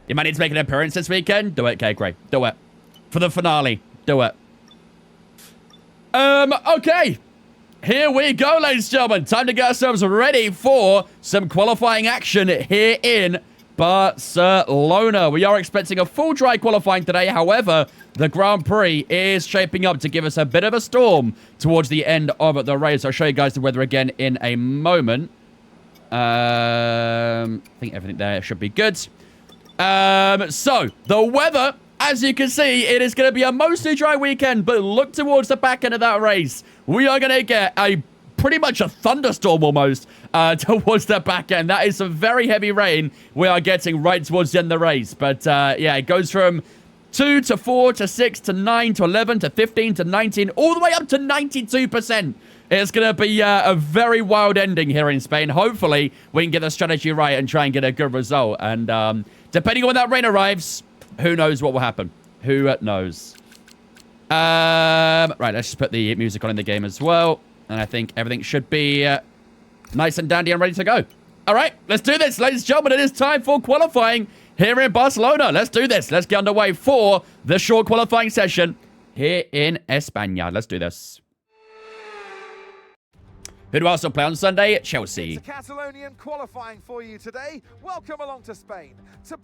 You might need to make an appearance this weekend. Do it, K-Gray. Do it. For the finale. Do it. Okay. Here we go, ladies and gentlemen. Time to get ourselves ready for some qualifying action here in Barcelona. We are expecting a full dry qualifying today. However, the Grand Prix is shaping up to give us a bit of a storm towards the end of the race. I'll show you guys the weather again in a moment. I think everything there should be good. So, the weather, as you can see, it is going to be a mostly dry weekend, but look towards the back end of that race. We are going to get pretty much a thunderstorm almost towards the back end. That is some very heavy rain we are getting right towards the end of the race. But, yeah, it goes from 2 to 4 to 6 to 9 to 11 to 15 to 19, all the way up to 92%. It's going to be a very wild ending here in Spain. Hopefully, we can get the strategy right and try and get a good result. And depending on when that rain arrives, who knows what will happen? Who knows? Right, let's just put the music on in the game as well. And I think everything should be nice and dandy and ready to go. All right, let's do this, ladies and gentlemen. It is time for qualifying here in Barcelona. Let's do this. Let's get underway for the short qualifying session here in España. Let's do this. Who do Arsenal play on Sunday? Chelsea. It's a Catalonian qualifying for you today. Welcome along to Spain.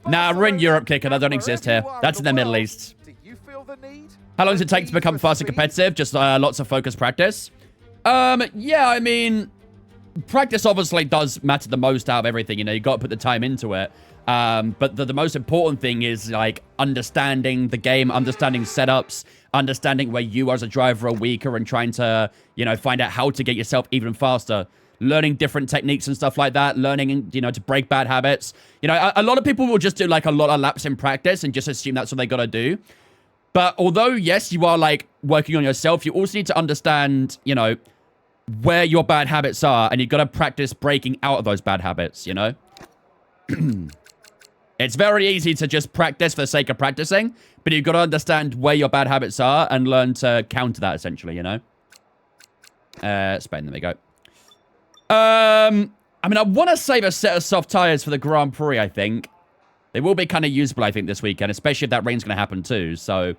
Nah, we're in Europe, Kicker. That don't exist here. That's in the Middle East. Do you feel the need? How long does it take to become fast and competitive? Just lots of focused practice. Yeah, I mean, practice obviously does matter the most out of everything. You know, you got to put the time into it. But the most important thing is, like, understanding the game, understanding setups, understanding where you as a driver are weaker and trying to, you know, find out how to get yourself even faster. Learning different techniques and stuff like that. Learning, you know, to break bad habits. You know, a lot of people will just do, like, a lot of laps in practice and just assume that's what they got to do. But although, yes, you are, like, working on yourself, you also need to understand, you know, where your bad habits are. And you've got to practice breaking out of those bad habits, you know? It's very easy to just practice for the sake of practicing, but you've got to understand where your bad habits are and learn to counter that, essentially, you know? Spain, there we go. I mean, I want to save a set of soft tires for the Grand Prix, I think. They will be kind of usable, I think, this weekend, especially if that rain's going to happen too, so...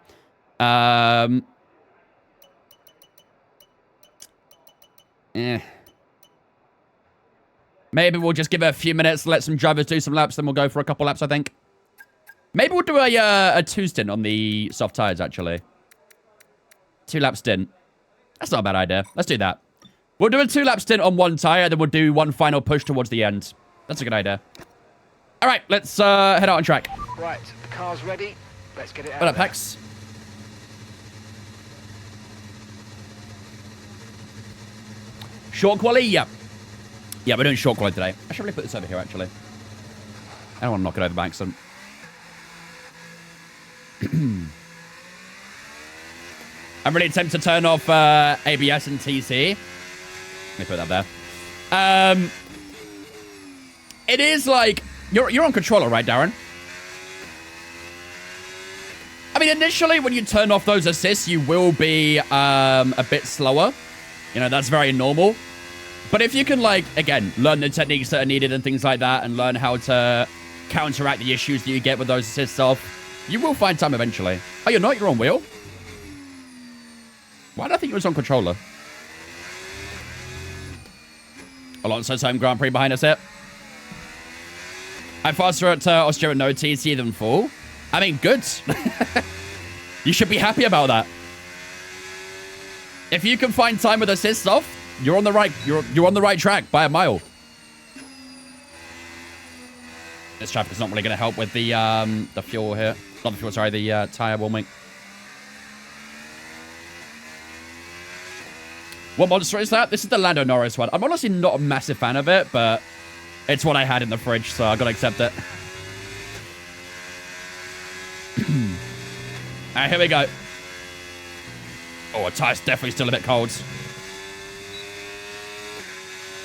Maybe we'll just give it a few minutes, let some drivers do some laps, then we'll go for a couple laps, I think. Maybe we'll do a 2 stint on the soft tires, actually. 2 lap stint. That's not a bad idea. Let's do that. We'll do a 2 lap stint on 1 tire, then we'll do 1 final push towards the end. That's a good idea. All right, let's head out on track. Right, the car's ready. Let's get it out. What up, Pex? Short quali? Yep. Yeah, we're doing short quali today. I should really put this over here, actually. I don't want to knock it over by accident. I'm really tempted to turn off ABS and TC. Let me put that there. It is like... You're on controller, right, Darren? I mean, initially, when you turn off those assists, you will be a bit slower. You know, that's very normal. But if you can, like, again, learn the techniques that are needed and things like that and learn how to counteract the issues that you get with those assists off, you will find time eventually. Oh, you're not? You're on wheel? Why did I think you was on controller? Alonso's home Grand Prix behind us here. I'm faster at Austria with no TC than full. I mean, good. You should be happy about that. If you can find time with assists off, you're on the right. You're on the right track by a mile. This traffic is not really going to help with the fuel here. Not the fuel, sorry, the tire warming. What monster is that? This is the Lando Norris one. I'm honestly not a massive fan of it, but it's what I had in the fridge, so I got to accept it. All right, here we go. Oh, a tire's definitely still a bit cold.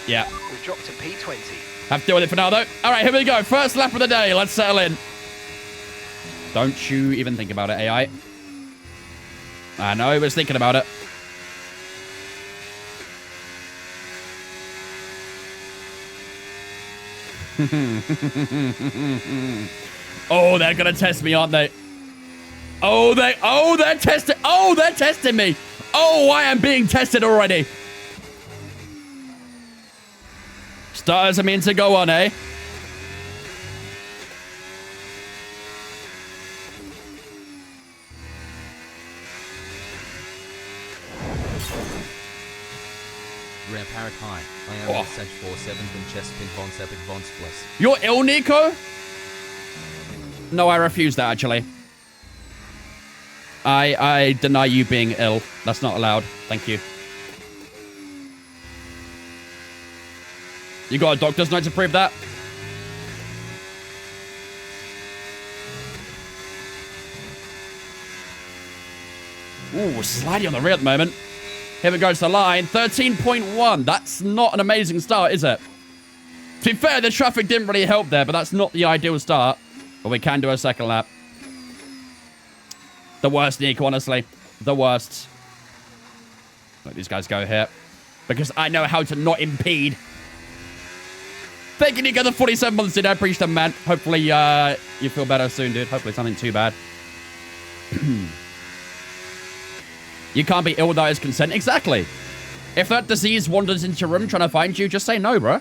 Yeah. We've dropped to P20. Have to deal with it for now, though. All right, here we go. First lap of the day. Let's settle in. Don't you even think about it, AI. I know he was thinking about it. Oh, they're gonna test me, aren't they? They're testing me. Oh, I am being tested already. Starters, I mean to go on, eh? Ramp Parrot High. I am Sage 47 and Chest Pin Von Epic Von Spliss. You're ill, Nico? No, I refuse that, actually. I deny you being ill. That's not allowed. Thank you. You got a doctor's note to prove that? Ooh, sliding on the rear at the moment. Here we go to the line. 13.1. That's not an amazing start, is it? To be fair, the traffic didn't really help there, but that's not the ideal start. But we can do a second lap. The worst, Nico, honestly. The worst. Let these guys go here. Because I know how to not impede. Thank you, Nico, the 47 months, dude. I appreciate them, man. Hopefully, you feel better soon, dude. Hopefully, it's nothing too bad. You can't be ill without his consent. Exactly. If that disease wanders into your room trying to find you, just say no, bro.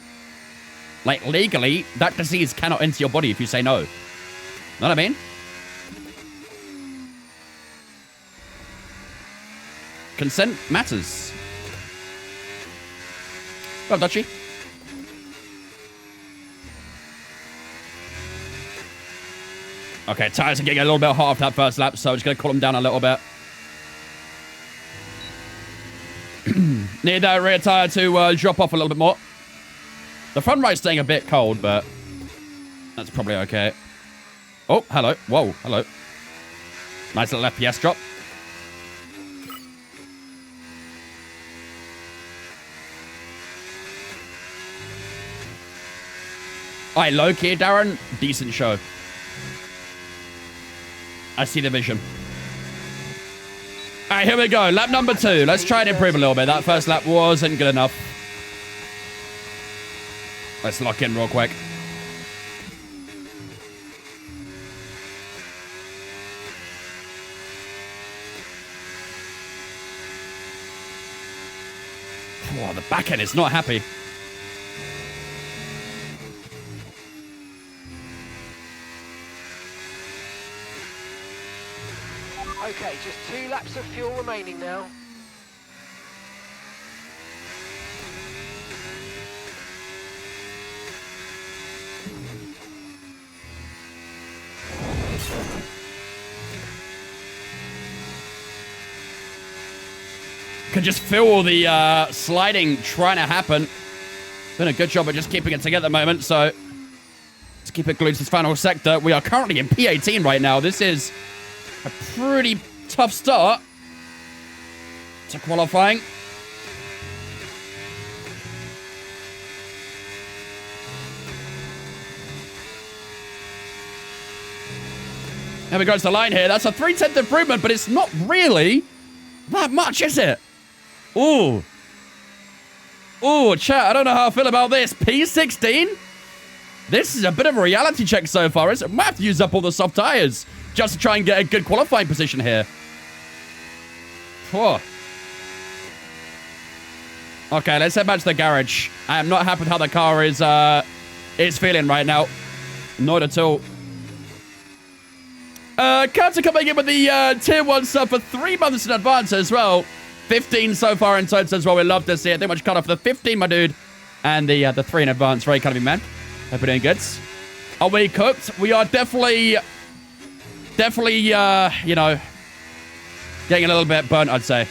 Like, legally, that disease cannot enter your body if you say no. Know what I mean? Consent matters. Go on, Dutchie. Okay, tires are getting a little bit hot after that first lap, so I'm just going to cool them down a little bit. Need that rear tire to drop off a little bit more. The front right's staying a bit cold, but that's probably okay. Oh, hello. Whoa, hello. Nice little FPS drop. Alright, low key, Darren. Decent show. I see the vision. Alright, here we go. Lap number 2. Let's try and improve a little bit. That first lap wasn't good enough. Let's lock in real quick. Whoa, the back end is not happy. Okay, just 2 laps of fuel remaining now. Can just feel the sliding trying to happen. Doing a good job of just keeping it together at the moment, so let's keep it glued to this final sector. We are currently in P18 right now. This is a pretty tough start to qualifying. There we go to the line here. That's a 3/10 improvement, but it's not really that much, is it? Ooh. Ooh, chat, I don't know how I feel about this. P16? This is a bit of a reality check so far, isn't it? We might have to use up all the soft tires just to try and get a good qualifying position here. Whoa. Okay, let's head back to the garage. I am not happy with how the car is feeling right now. Not at all. Carter coming in with the tier 1 sub for 3 months in advance as well. 15 so far in total as well. We love to see it. Too much cut off the 15, my dude. And the 3 in advance. Very kind of you, man. Hope you're doing good. Are we cooked? We are definitely, you know, getting a little bit burnt, I'd say.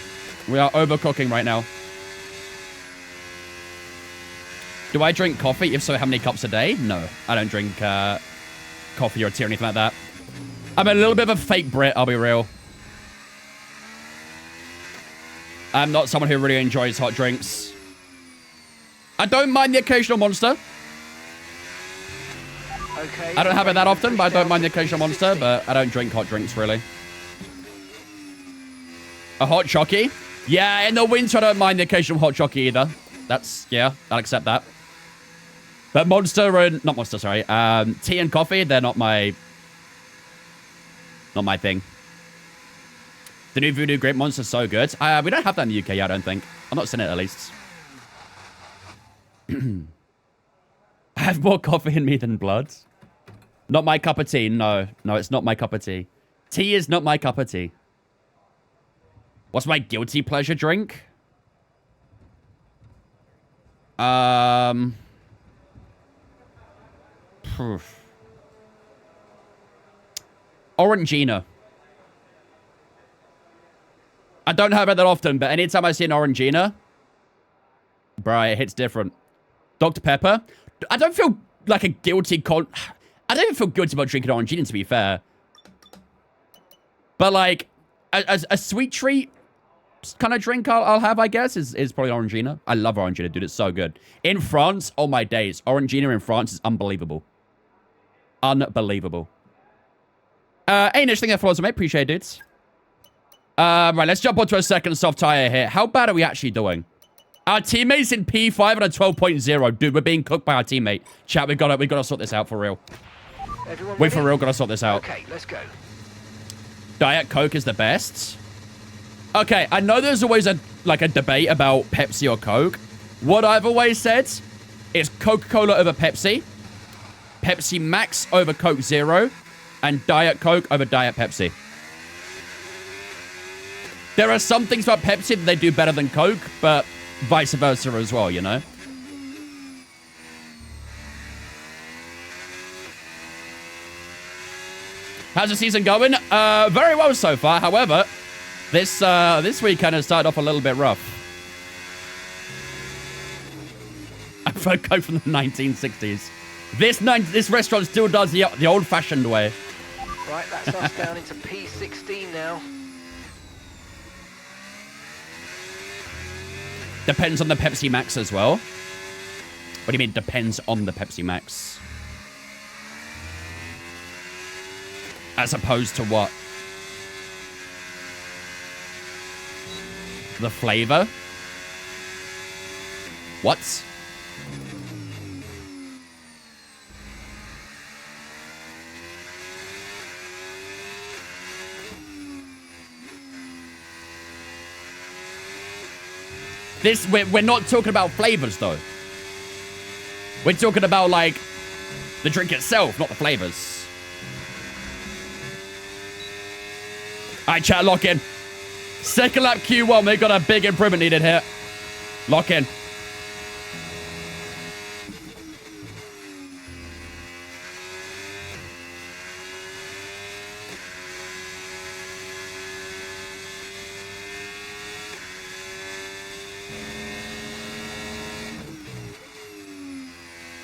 We are overcooking right now. Do I drink coffee? If so, how many cups a day? No, I don't drink coffee or tea or anything like that. I'm a little bit of a fake Brit, I'll be real. I'm not someone who really enjoys hot drinks. I don't mind the occasional Monster. Okay. I don't have it that often, but I don't mind the occasional Monster, but I don't drink hot drinks, really. A hot chockey? Yeah, in the winter, I don't mind the occasional hot chockey either. That's, yeah, I'll accept that. But Monster and, not Monster, sorry, tea and coffee, they're not my Not my thing. The new Voodoo Grape Monster's so good. We don't have that in the UK yet, I don't think. I'm not seen it, at least. I have more coffee in me than blood. Not my cup of tea. No. No, it's not my cup of tea. Tea is not my cup of tea. What's my guilty pleasure drink? Orangina. I don't have it that often, but anytime I see an Orangina, bruh, it hits different. Dr. Pepper. I don't feel like a guilty I don't even feel guilty about drinking Orangina, to be fair. But, like, a sweet treat kind of drink I'll have, I guess, is probably Orangina. I love Orangina, dude. It's so good. In France, oh my days. Orangina in France is unbelievable. Unbelievable. Ain't anything that follows, mate. Appreciate it, dudes. Right, let's jump onto a second soft tire here. How bad are we actually doing? Our teammate's in P5 and a 12.0. Dude, we're being cooked by our teammate. Chat, we gotta sort this out for real. Everyone Wait, for ready? real, gotta sort this out. Okay, let's go. Diet Coke is the best. Okay, I know there's always a debate about Pepsi or Coke. What I've always said is Coca-Cola over Pepsi, Pepsi Max over Coke Zero, and Diet Coke over Diet Pepsi. There are some things about Pepsi that they do better than Coke, but vice versa as well, you know? How's the season going? Very well so far. However, this weekend has started off a little bit rough. I've heard Coke from the 1960s. This restaurant still does the old-fashioned way. Right, that's us down into P16 now. Depends on the Pepsi Max as well. What do you mean, depends on the Pepsi Max? As opposed to what? The flavor? What? We're not talking about flavors, though. We're talking about, like, the drink itself, not the flavors. Alright, chat, lock in. Second lap Q1, we got a big improvement needed here. Lock in.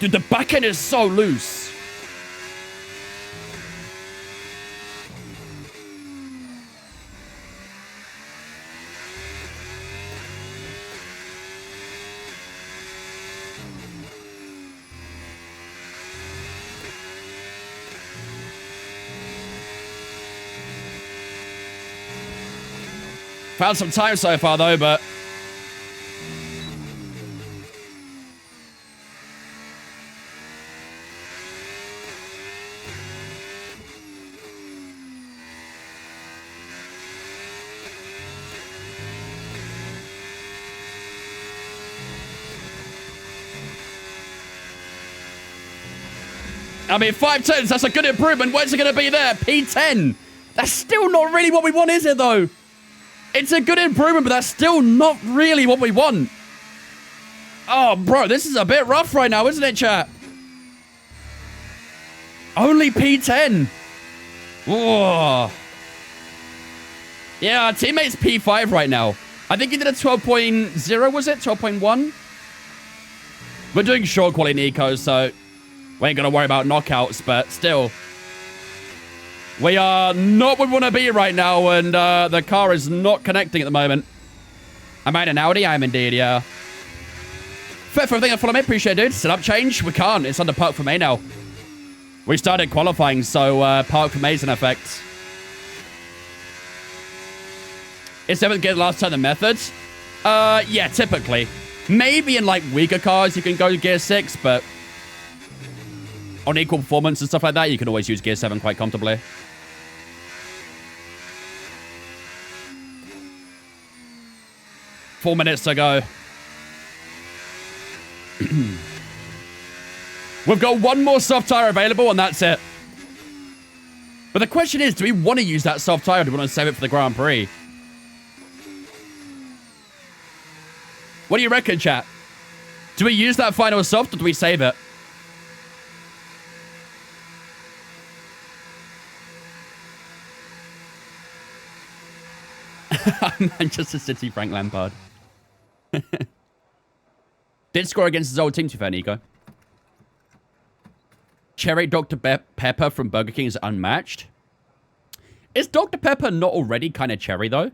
Dude, the back end is so loose. Found some time so far, though, but... I mean, 5 turns, that's a good improvement. Where's it going to be there? P10. That's still not really what we want, is it, though? It's a good improvement, but that's still not really what we want. Oh, bro, this is a bit rough right now, isn't it, chat? Only P10. Whoa. Yeah, our teammate's P5 right now. I think he did a 12.0, was it? 12.1? We're doing short quality ecos, so we ain't gonna worry about knockouts, but still. We are not where we want to be right now, and the car is not connecting at the moment. Am I in an Audi? I am indeed, yeah. Fair for everything that follow me. Appreciate it, dude. Setup change? We can't. It's under park for May now. We started qualifying, so park for May's in effect. Is 7th gear the last turn the methods? Yeah, typically. Maybe in, like, weaker cars you can go to gear 6, but on equal performance and stuff like that, you can always use gear 7 quite comfortably. 4 minutes to go. We've got one more soft tire available, and that's it. But the question is, do we want to use that soft tire, or do we want to save it for the Grand Prix? What do you reckon, chat? Do we use that final soft, or do we save it? Manchester City, Frank Lampard. Did score against his old team, to be fair, Nico. Cherry Dr. Pepper from Burger King is unmatched. Is Dr. Pepper not already kind of cherry, though?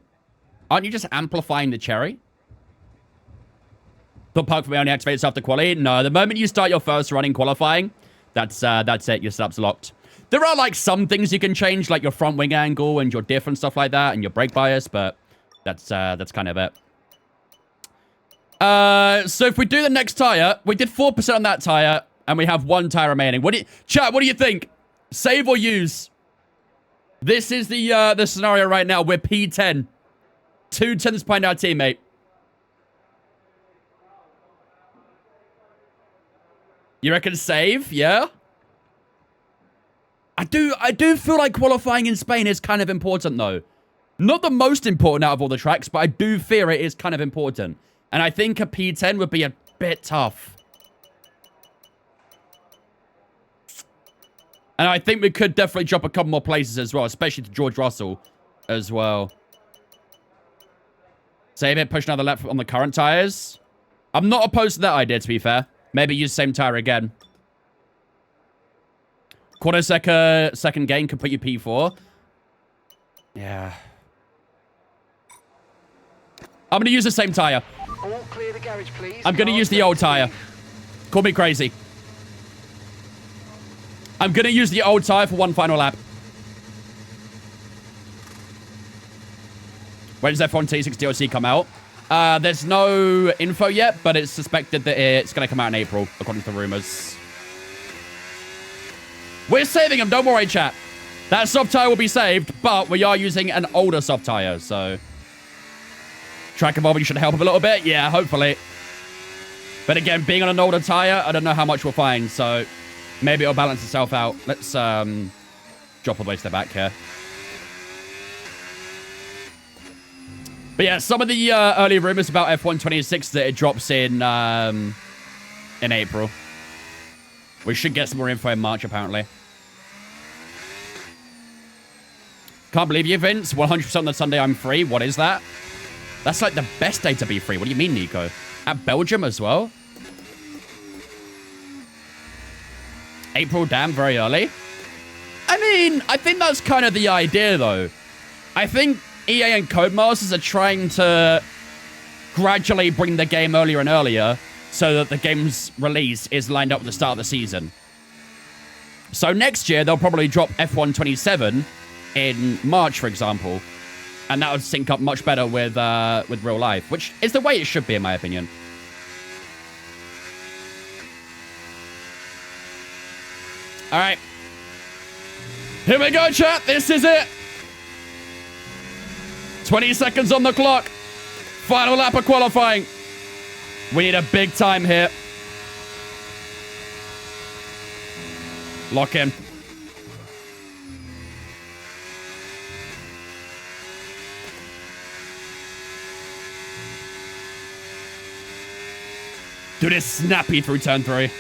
Aren't you just amplifying the cherry? The park for me only activates after quali. No, the moment you start your first run in qualifying, that's it. Your setup's locked. There are, like, some things you can change, like your front wing angle and your diff and stuff like that, and your brake bias, but that's kind of it. So if we do the next tire, we did 4% on that tire, and we have 1 tire remaining. Chat, what do you think? Save or use? This is the scenario right now. We're P10. 2 tenths behind our teammate. You reckon save? Yeah? I do feel like qualifying in Spain is kind of important, though. Not the most important out of all the tracks, but I do fear it is kind of important. And I think a P10 would be a bit tough. And I think we could definitely drop a couple more places as well, especially to George Russell as well. Save it, push another lap on the current tires. I'm not opposed to that idea, to be fair. Maybe use the same tire again. Quarter second gain could put you P4. Yeah. I'm going to use the same tire. All clear the garage, please. I'm going to use the old tire. Call me crazy. I'm going to use the old tire for one final lap. When does F1 T6 DLC come out? There's no info yet, but it's suspected that it's going to come out in April, according to the rumors. We're saving them, don't worry, chat. That soft tire will be saved, but we are using an older soft tire, so... Track evolving should help a little bit. Yeah, hopefully. But again, being on an older tire, I don't know how much we'll find, so... Maybe it'll balance itself out. Let's, drop all the way to the back here. But yeah, some of the early rumors about F1 26 that it drops in April. We should get some more info in March, apparently. Can't believe you, Vince. 100% on the Sunday I'm free. What is that? That's like the best day to be free. What do you mean, Nico? At Belgium as well? April, damn, very early. I mean, I think that's kind of the idea, though. I think EA and Codemasters are trying to gradually bring the game earlier and earlier so that the game's release is lined up with the start of the season. So next year, they'll probably drop F1 27 in March, for example. And that would sync up much better with real life, which is the way it should be, in my opinion. All right. Here we go, chat. This is it. 20 seconds on the clock. Final lap of qualifying. We need a big time here. Lock in. Dude, it's snappy through turn 3.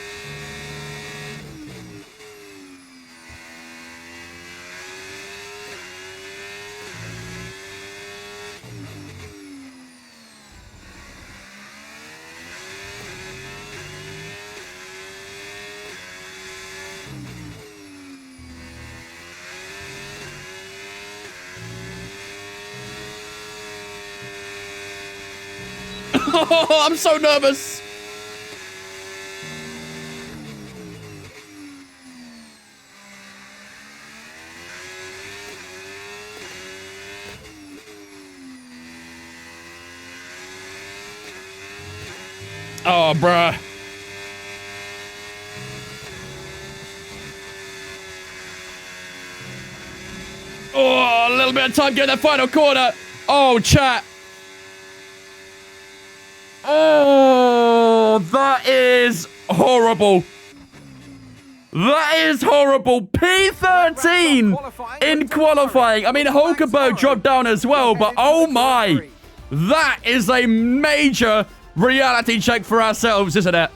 Oh, I'm so nervous. Oh, bruh. Oh, a little bit of time to get that final corner. Oh, chat. Oh, that is horrible. That is horrible. P13 in qualifying. I mean, Hulkenberg dropped down as well, but oh my. That is a major reality check for ourselves, isn't it?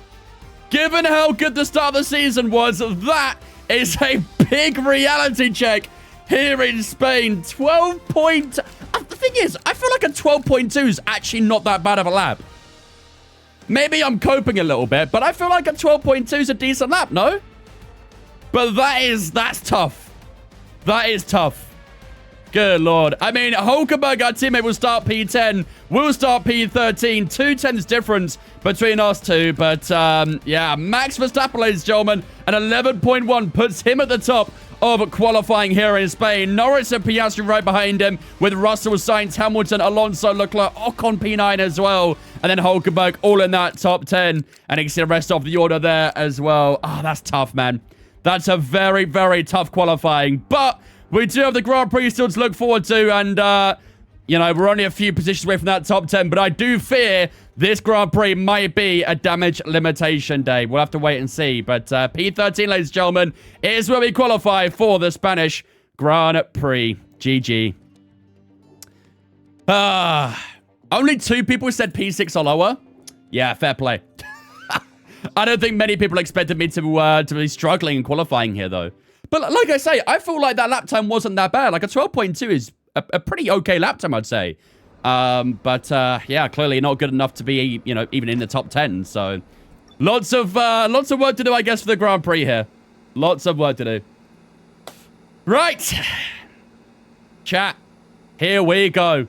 Given how good the start of the season was, that is a big reality check here in Spain. 12 point... The thing is, I feel like a 12.2 is actually not that bad of a lap. Maybe I'm coping a little bit, but I feel like a 12.2 is a decent lap, no? But that's tough. That is tough. Good Lord. I mean, Hulkenberg, our teammate, will start P10. We'll start P13. 2 tenths difference between us two. But, yeah, Max Verstappen, ladies and gentlemen, an 11.1 puts him at the top of qualifying here in Spain. Norris and Piastri right behind him with Russell, Sainz, Hamilton, Alonso, Leclerc, Ocon P9 as well. And then Hulkenberg all in that top 10. And you can see the rest of the order there as well. Oh, that's tough, man. That's a very, very tough qualifying. But we do have the Grand Prix still to look forward to. And, you know, we're only a few positions away from that top 10. But I do fear this Grand Prix might be a damage limitation day. We'll have to wait and see. But P13, ladies and gentlemen, is where we qualify for the Spanish Grand Prix. GG. Only 2 people said P6 or lower. Yeah, fair play. I don't think many people expected me to be struggling in qualifying here, though. But like I say, I feel like that lap time wasn't that bad. Like a 12.2 is a pretty okay lap time, I'd say. Yeah, clearly not good enough to be, you know, even in the top 10. So lots of work to do, I guess, for the Grand Prix here. Lots of work to do. Right. Chat. Here we go.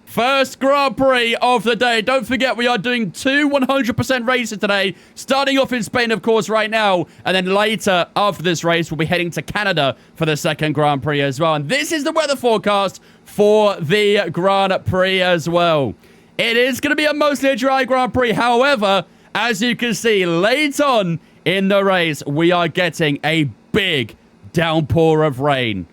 First Grand Prix of the day. Don't forget, we are doing 2 100% races today. Starting off in Spain, of course, right now. And then later, after this race, we'll be heading to Canada for the second Grand Prix as well. And this is the weather forecast for the Grand Prix as well. It is going to be a mostly dry Grand Prix. However, as you can see, late on in the race, we are getting a big downpour of rain.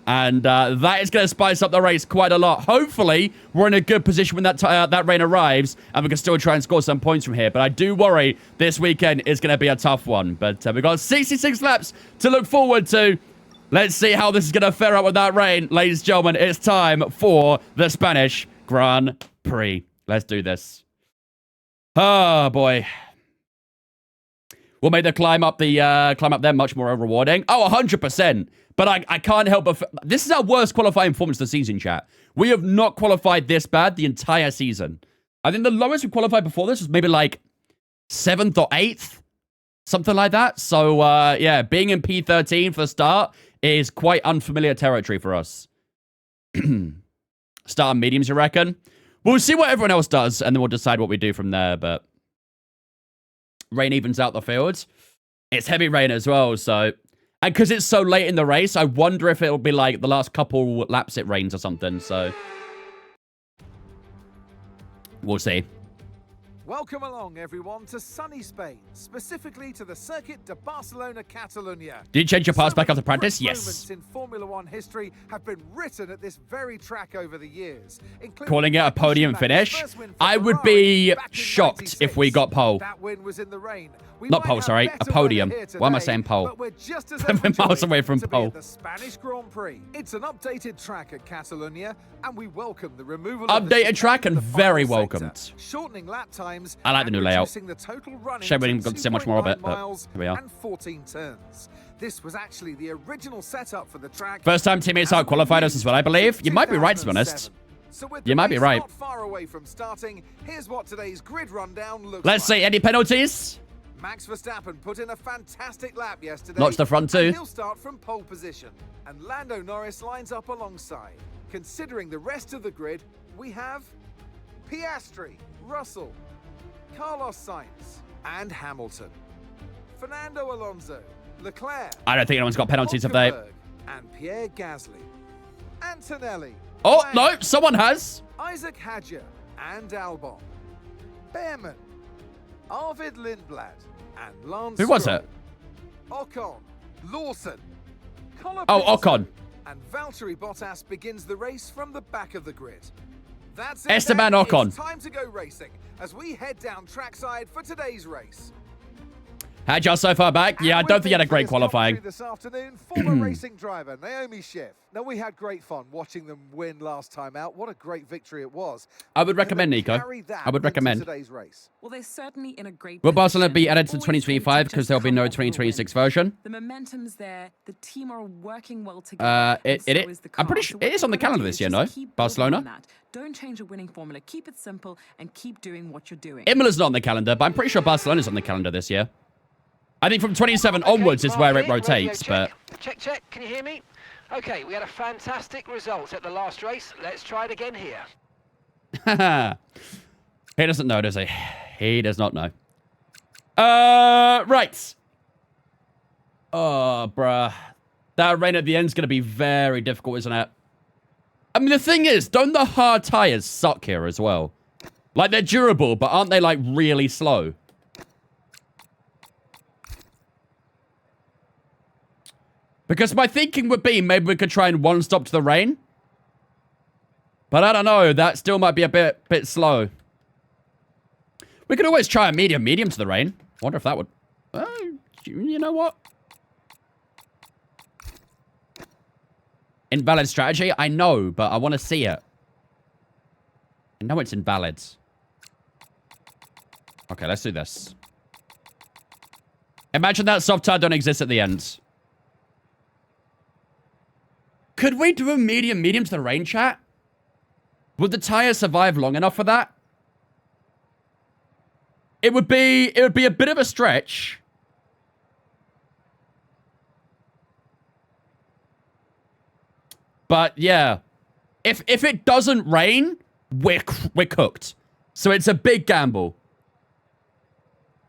And that is going to spice up the race quite a lot. Hopefully, we're in a good position when that rain arrives, and we can still try and score some points from here. But I do worry this weekend is going to be a tough one. But we've got 66 laps to look forward to. Let's see how this is going to fare out with that rain. Ladies and gentlemen, it's time for the Spanish Grand Prix. Let's do this. Oh, boy. We'll make the climb up there much more rewarding. Oh, 100%. But I can't help but... This is our worst qualifying performance of the season, chat. We have not qualified this bad the entire season. I think the lowest we qualified before this was maybe like 7th or 8th. Something like that. So, yeah, being in P13 for the start is quite unfamiliar territory for us. Start on mediums, you reckon? We'll see what everyone else does, and then we'll decide what we do from there, but... Rain evens out the field. It's heavy rain as well, so... And because it's so late in the race, I wonder if it'll be like the last couple laps it rains or something, so... We'll see. Welcome along, everyone, to sunny Spain, specifically to the Circuit de Barcelona, Catalonia. Did you change your pass back after practice? Yes. Moments in Formula One history have been written at this very track over the years. Calling it a podium finish? I would be shocked if we got pole. That win was in the rain. Not pole, sorry, a podium. Why am I saying pole? We're just as miles away from pole. The Spanish Grand Prix. It's an updated track at Catalonia, and we welcome the removal updated track and very welcomed. Shortening lap times. I like the new layout. The total running Shame we didn't get to see much more of it, but here we are. And 14 turns. This was actually the original setup for the track. First time teammates out qualified us as well, I believe. You might be right, to be honest. So you might be right. Not far away from starting, here's what today's grid rundown looks Let's like. see, any penalties? Max Verstappen put in a fantastic lap yesterday. Notch the front two. He'll start from pole position. And Lando Norris lines up alongside. Considering the rest of the grid, we have Piastri, Russell, Carlos Sainz, and Hamilton. Fernando Alonso, Leclerc. I don't think anyone's got penalties, have they? And Pierre Gasly. Antonelli. Oh, no, someone has. Isaac Hadjar and Albon. Behrman. Arvid Lindblad and Lance Who was Stroll. it? Ocon, Lawson, Oh, Ocon. And Valtteri Bottas begins the race from the back of the grid. That's it Esteban then. Ocon. It's time to go racing as we head down trackside for today's race. Had y'all so far back? Yeah, I don't think you had a great qualifying. This afternoon, former racing driver Naomi Schiff. Now, we had great fun watching them win last time out. What a great victory it was. I would recommend, Nico. I would recommend. Today's race. Well, they're certainly in a great Will Barcelona position. be added to Always 2025 good to because there'll be just no come off with a 2026 win. version? The momentum's there. The team are working well together. and so is the I'm pretty car. sure So it is on the what you've calendar gotta this do year, is no? just keep building Barcelona? on that. Don't change a winning formula. Keep it simple and keep doing what you're doing. Imola's not on the calendar, but I'm pretty sure Barcelona's on the calendar this year. I think from 27 onwards is where it rotates, but... Check. Can you hear me? Okay, we had a fantastic result at the last race. Let's try it again here. He doesn't know, does he? He does not know. Right. Oh, bruh. That rain at the end's going to be very difficult, isn't it? I mean, the thing is, don't the hard tires suck here as well? Like, they're durable, but aren't they, like, really slow? Because my thinking would be maybe we could try and one stop to the rain. But I don't know. That still might be a bit slow. We could always try a medium to the rain. Wonder if that would... you know what? Invalid strategy? I know, but I want to see it. I know it's invalid. Okay, let's do this. Imagine that soft tire don't exist at the end. Could we do a medium to the rain, chat? Would the tire survive long enough for that? It would be a bit of a stretch. But yeah, if it doesn't rain, we're cooked. So it's a big gamble.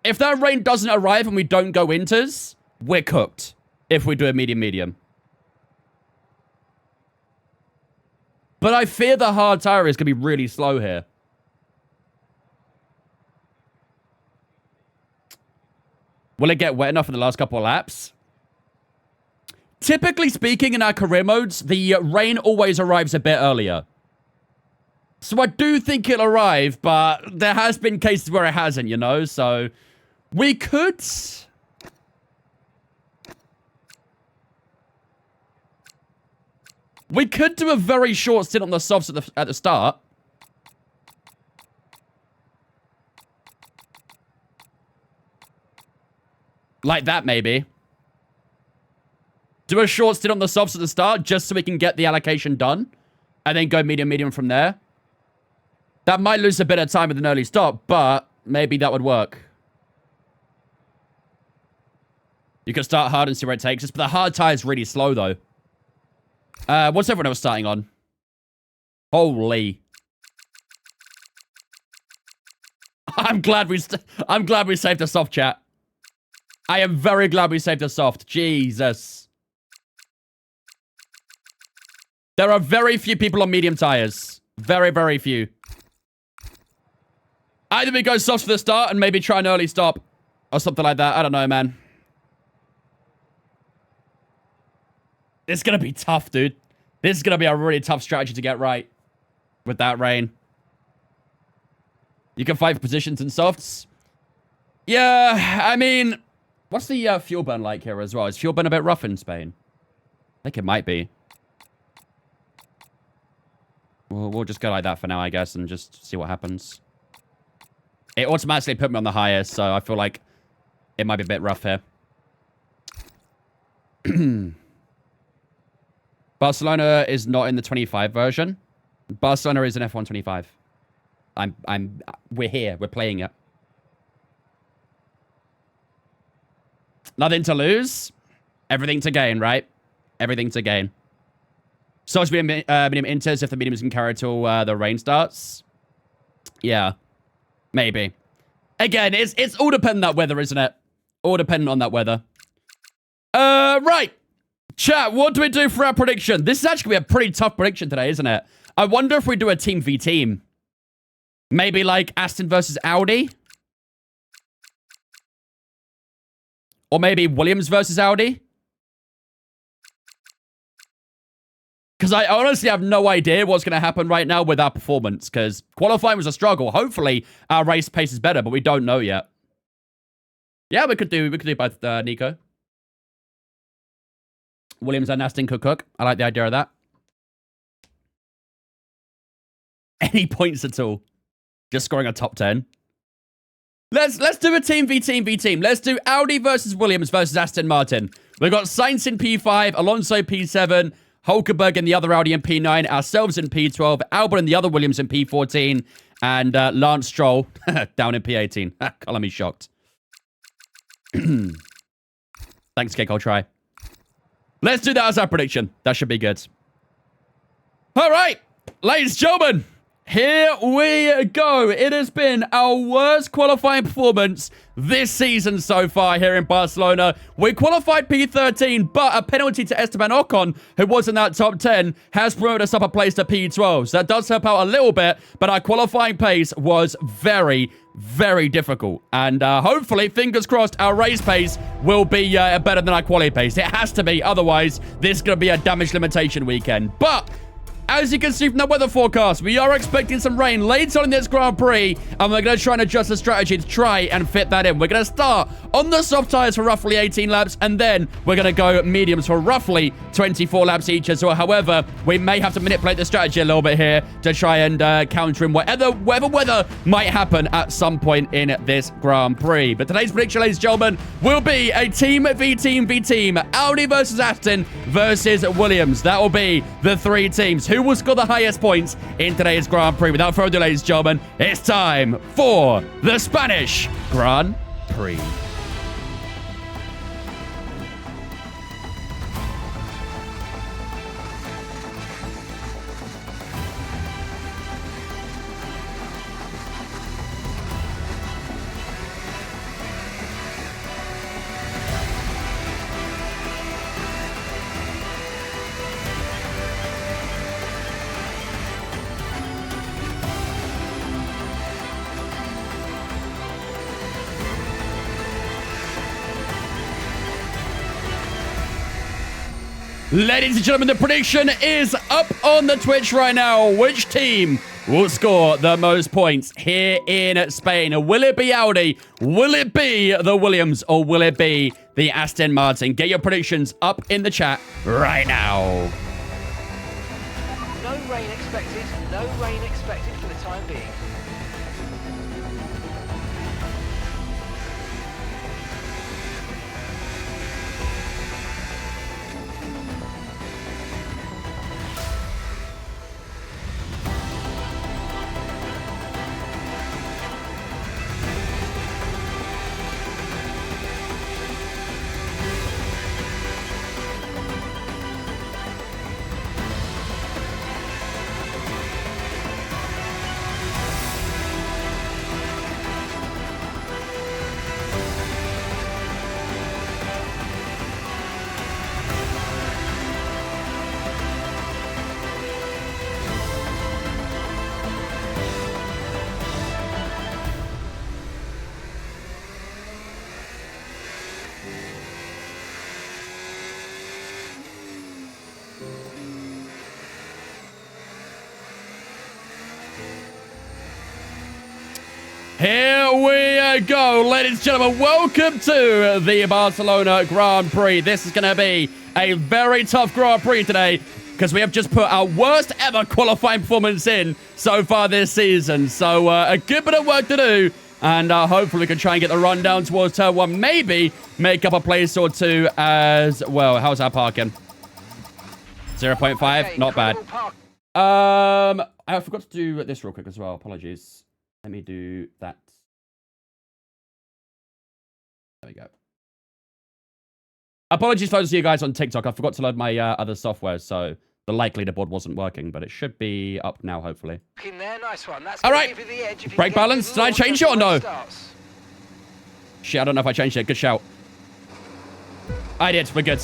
If that rain doesn't arrive and we don't go inters, we're cooked. If we do a medium. But I fear the hard tire is going to be really slow here. Will it get wet enough in the last couple of laps? Typically speaking, in our career modes, the rain always arrives a bit earlier. So I do think it'll arrive, but there has been cases where it hasn't, you know? So we could... We could do a very short stint on the softs at the start. Like that, maybe. Do a short stint on the softs at the start, just so we can get the allocation done. And then go medium from there. That might lose a bit of time with an early stop, but maybe that would work. You can start hard and see where it takes us, but the hard tire is really slow, though. What's everyone else starting on? Holy. I'm glad we saved a soft, chat. I am very glad we saved a soft. Jesus. There are very few people on medium tires. Very, very few. Either we go soft for the start and maybe try an early stop. Or something like that. I don't know, man. It's going to be tough, dude. This is going to be a really tough strategy to get right. With that rain. You can fight for positions in softs. Yeah, I mean... What's the fuel burn like here as well? Is fuel burn a bit rough in Spain? I think it might be. We'll just go like that for now, I guess, and just see what happens. It automatically put me on the highest, so I feel like it might be a bit rough here. Barcelona is not in the 25 version. Barcelona is an F1 25. We're here. We're playing it. Nothing to lose. Everything to gain, right? Everything to gain. So it's medium inters if the mediums can carry till the rain starts. Yeah. Maybe. Again, it's all dependent on that weather, isn't it? All dependent on that weather. Right. Chat, what do we do for our prediction? This is actually a pretty tough prediction today, isn't it? I wonder if we do a team v team. Maybe like Aston versus Audi. Or maybe Williams versus Audi. Because I honestly have no idea what's going to happen right now with our performance, because qualifying was a struggle. Hopefully, our race pace is better, but we don't know yet. Yeah, we could do both, Nico. Williams and Aston could cook. I like the idea of that. Any points at all. Just scoring a top 10. Let's do a team v team v team. Let's do Audi versus Williams versus Aston Martin. We've got Sainz in P5, Alonso P7, Hulkenberg in the other Audi in P9, ourselves in P12, Albon in the other Williams in P14, and Lance Stroll down in P18. Color me shocked. Thanks, Cake. I'll try. Let's do that as our prediction. That should be good. All right, ladies and gentlemen, here we go. It has been our worst qualifying performance this season so far here in Barcelona. We qualified P13, but a penalty to Esteban Ocon, who was in that top 10, has promoted us up a place to P12. So that does help out a little bit, but our qualifying pace was very, very difficult. And hopefully, fingers crossed, our race pace will be better than our quali pace. It has to be, otherwise this is going to be a damage limitation weekend. But as you can see from the weather forecast, we are expecting some rain later on in this Grand Prix, and we're going to try and adjust the strategy to try and fit that in. We're going to start on the soft tyres for roughly 18 laps, and then we're going to go mediums for roughly 24 laps each as well. However, we may have to manipulate the strategy a little bit here to try and counter in whatever weather might happen at some point in this Grand Prix. But today's prediction, ladies and gentlemen, will be a team v team v team. Audi versus Aston versus Williams. That will be the three teams. Who will score the highest points in today's Grand Prix? Without further ado, ladies and gentlemen, it's time for the Spanish Grand Prix. Ladies and gentlemen, the prediction is up on the Twitch right now. Which team will score the most points here in Spain? Will it be Audi? Will it be the Williams? Or will it be the Aston Martin? Get your predictions up in the chat right now. No rain expected. No rain expected for the time being. Here we go, ladies and gentlemen. Welcome to the Barcelona Grand Prix. This is going to be a very tough Grand Prix today because we have just put our worst ever qualifying performance in so far this season. So a good bit of work to do, and hopefully we can try and get the run down towards turn one. Maybe make up a place or two as well. How's our parking? 0.5, okay, not bad. I forgot to do this real quick as well. Apologies. Let me do that. There we go. Apologies for those of you guys on TikTok. I forgot to load my other software, so the like leaderboard wasn't working, but it should be up now, hopefully. In there, nice one. That's all right. Brake balance. Did I change it or no? Shit, I don't know if I changed it. Good shout. I did. We're good.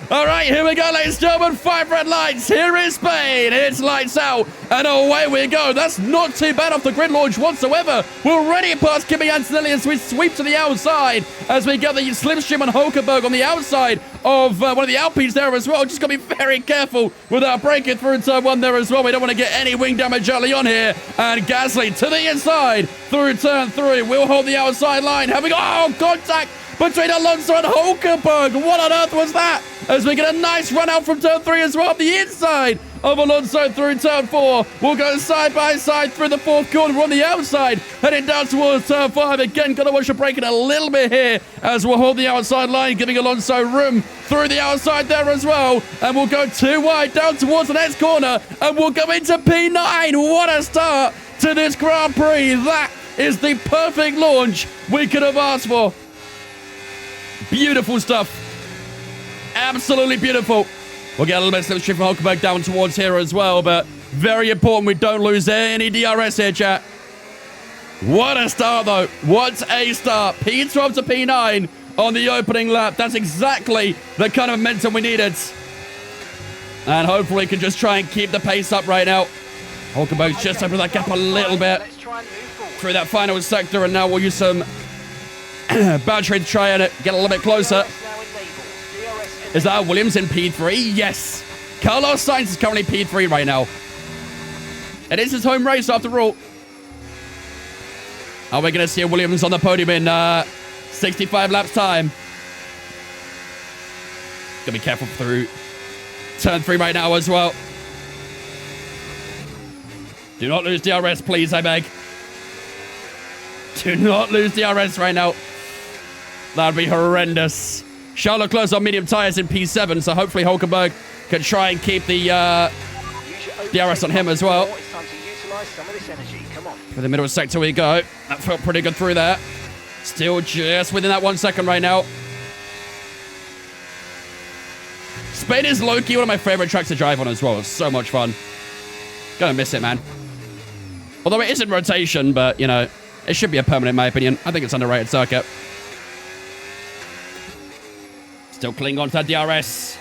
All right, here we go, ladies and gentlemen. 5 red lights. Here is Spain. It's lights out, and away we go. That's not too bad off the grid launch whatsoever. We're already past Kimi Antonelli as we sweep to the outside as we get the Slipstream and Hulkenberg on the outside of one of the Alpines there as well. Just got to be very careful without breaking through turn 1 there as well. We don't want to get any wing damage early on here. And Gasly to the inside through turn 3. We'll hold the outside line. Having contact between Alonso and Hulkenberg. What on earth was that? As we get a nice run out from turn 3 as well. The inside of Alonso through turn 4. We'll go side by side through the 4th corner. We're on the outside, heading down towards turn 5. Again, got to watch the braking a little bit here as we'll hold the outside line, giving Alonso room through the outside there as well. And we'll go 2 wide down towards the next corner. And we'll go into P9. What a start to this Grand Prix. That is the perfect launch we could have asked for. Beautiful stuff. Absolutely beautiful. We'll get a little bit of slipstream from Hulkenberg down towards here as well, but very important we don't lose any DRS here, chat. What a start, though. What a start. P12 to P9 on the opening lap. That's exactly the kind of momentum we needed. And hopefully we can just try and keep the pace up right now. Hulkenberg's just opened that gap a little bit through that final sector, and now we'll use some battery to try and get a little bit closer. Is that Williams in P3? Yes. Carlos Sainz is currently P3 right now. It is his home race after all. Are we going to see a Williams on the podium in 65 laps time? Got to be careful through turn 3 right now as well. Do not lose DRS, please, I beg. Do not lose DRS right now. That would be horrendous. Charles Leclerc's on medium tyres in P7, so hopefully Hulkenberg can try and keep the DRS on him as well. For the middle sector we go. That felt pretty good through there. Still just within that 1 second right now. Spain is low-key one of my favorite tracks to drive on as well. It's so much fun. Gonna miss it, man. Although it is in rotation, but, you know, it should be a permanent in my opinion. I think it's an underrated circuit. Still clinging on to that DRS.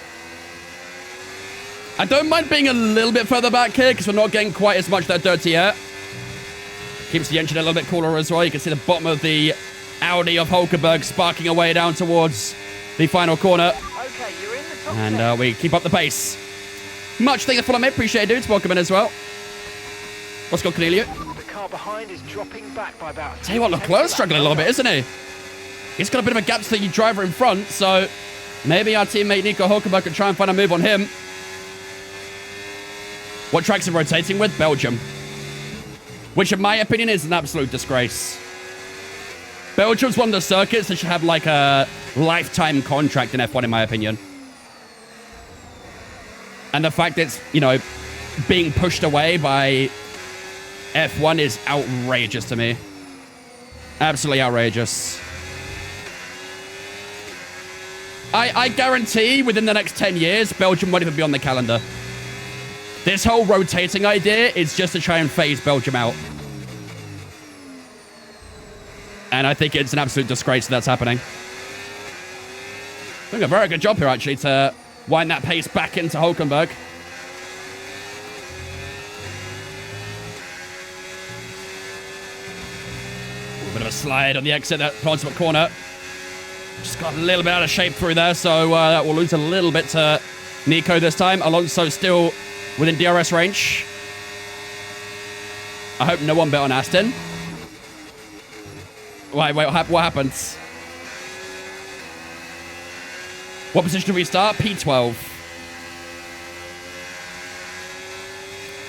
I don't mind being a little bit further back here because we're not getting quite as much that dirty air. Keeps the engine a little bit cooler as well. You can see the bottom of the Audi of Hulkenberg sparking away down towards the final corner. Okay, you're in the top and we keep up the pace. Much thank you for following me. Appreciate it, dudes. Welcome in as well. What's going on, Cornelia? The car behind is dropping back by about... Tell you what, Leclerc's struggling a little bit, isn't he? He's got a bit of a gap to the driver in front, so maybe our teammate Nico Hulkenberg can try and find a move on him. What tracks are rotating with? Belgium. Which, in my opinion, is an absolute disgrace. Belgium's one of the circuits that should have, like, a lifetime contract in F1, in my opinion. And the fact that it's, you know, being pushed away by F1 is outrageous to me. Absolutely outrageous. I guarantee within the next 10 years, Belgium won't even be on the calendar. This whole rotating idea is just to try and phase Belgium out. And I think it's an absolute disgrace that's happening. Doing a very good job here, actually, to wind that pace back into Hulkenberg. A bit of a slide on the exit, that penultimate corner. Just got a little bit out of shape through there, so we'll lose a little bit to Nico this time. Alonso still within DRS range. I hope no one bet on Aston. Wait, what happens? What position do we start? P12.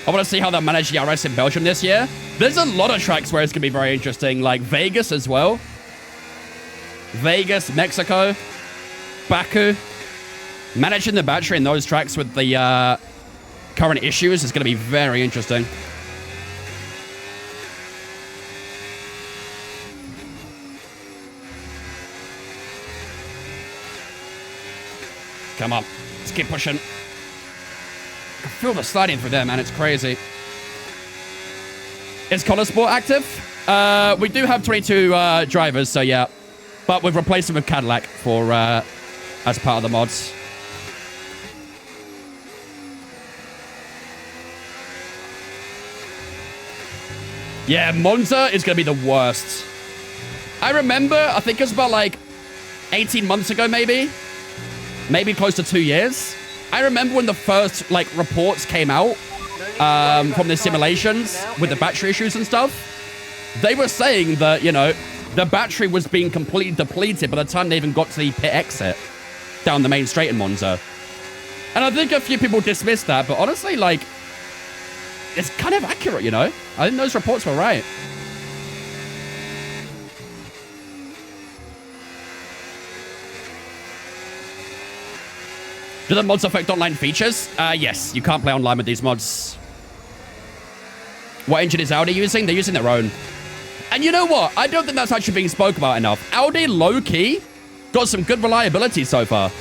I want to see how they'll manage DRS in Belgium this year. There's a lot of tracks where it's going to be very interesting, like Vegas as well. Vegas, Mexico, Baku. Managing the battery in those tracks with the current issues is going to be very interesting. Come on. Let's keep pushing. I can feel the sliding through there, man. It's crazy. Is Color Sport active? We do have 22 drivers, so yeah. But we've replaced them with Cadillac for as part of the mods. Yeah, Monza is going to be the worst. I remember, I think it was about like 18 months ago, maybe close to 2 years. I remember when the first like reports came out from the simulations with the battery issues and stuff. They were saying that, you know, the battery was being completely depleted by the time they even got to the pit exit down the main straight in Monza. And I think a few people dismissed that, but honestly, like, it's kind of accurate, you know? I think those reports were right. Do the mods affect online features? Yes, you can't play online with these mods. What engine is Audi using? They're using their own. And you know what? I don't think that's actually being spoke about enough. Audi, low-key, got some good reliability so far.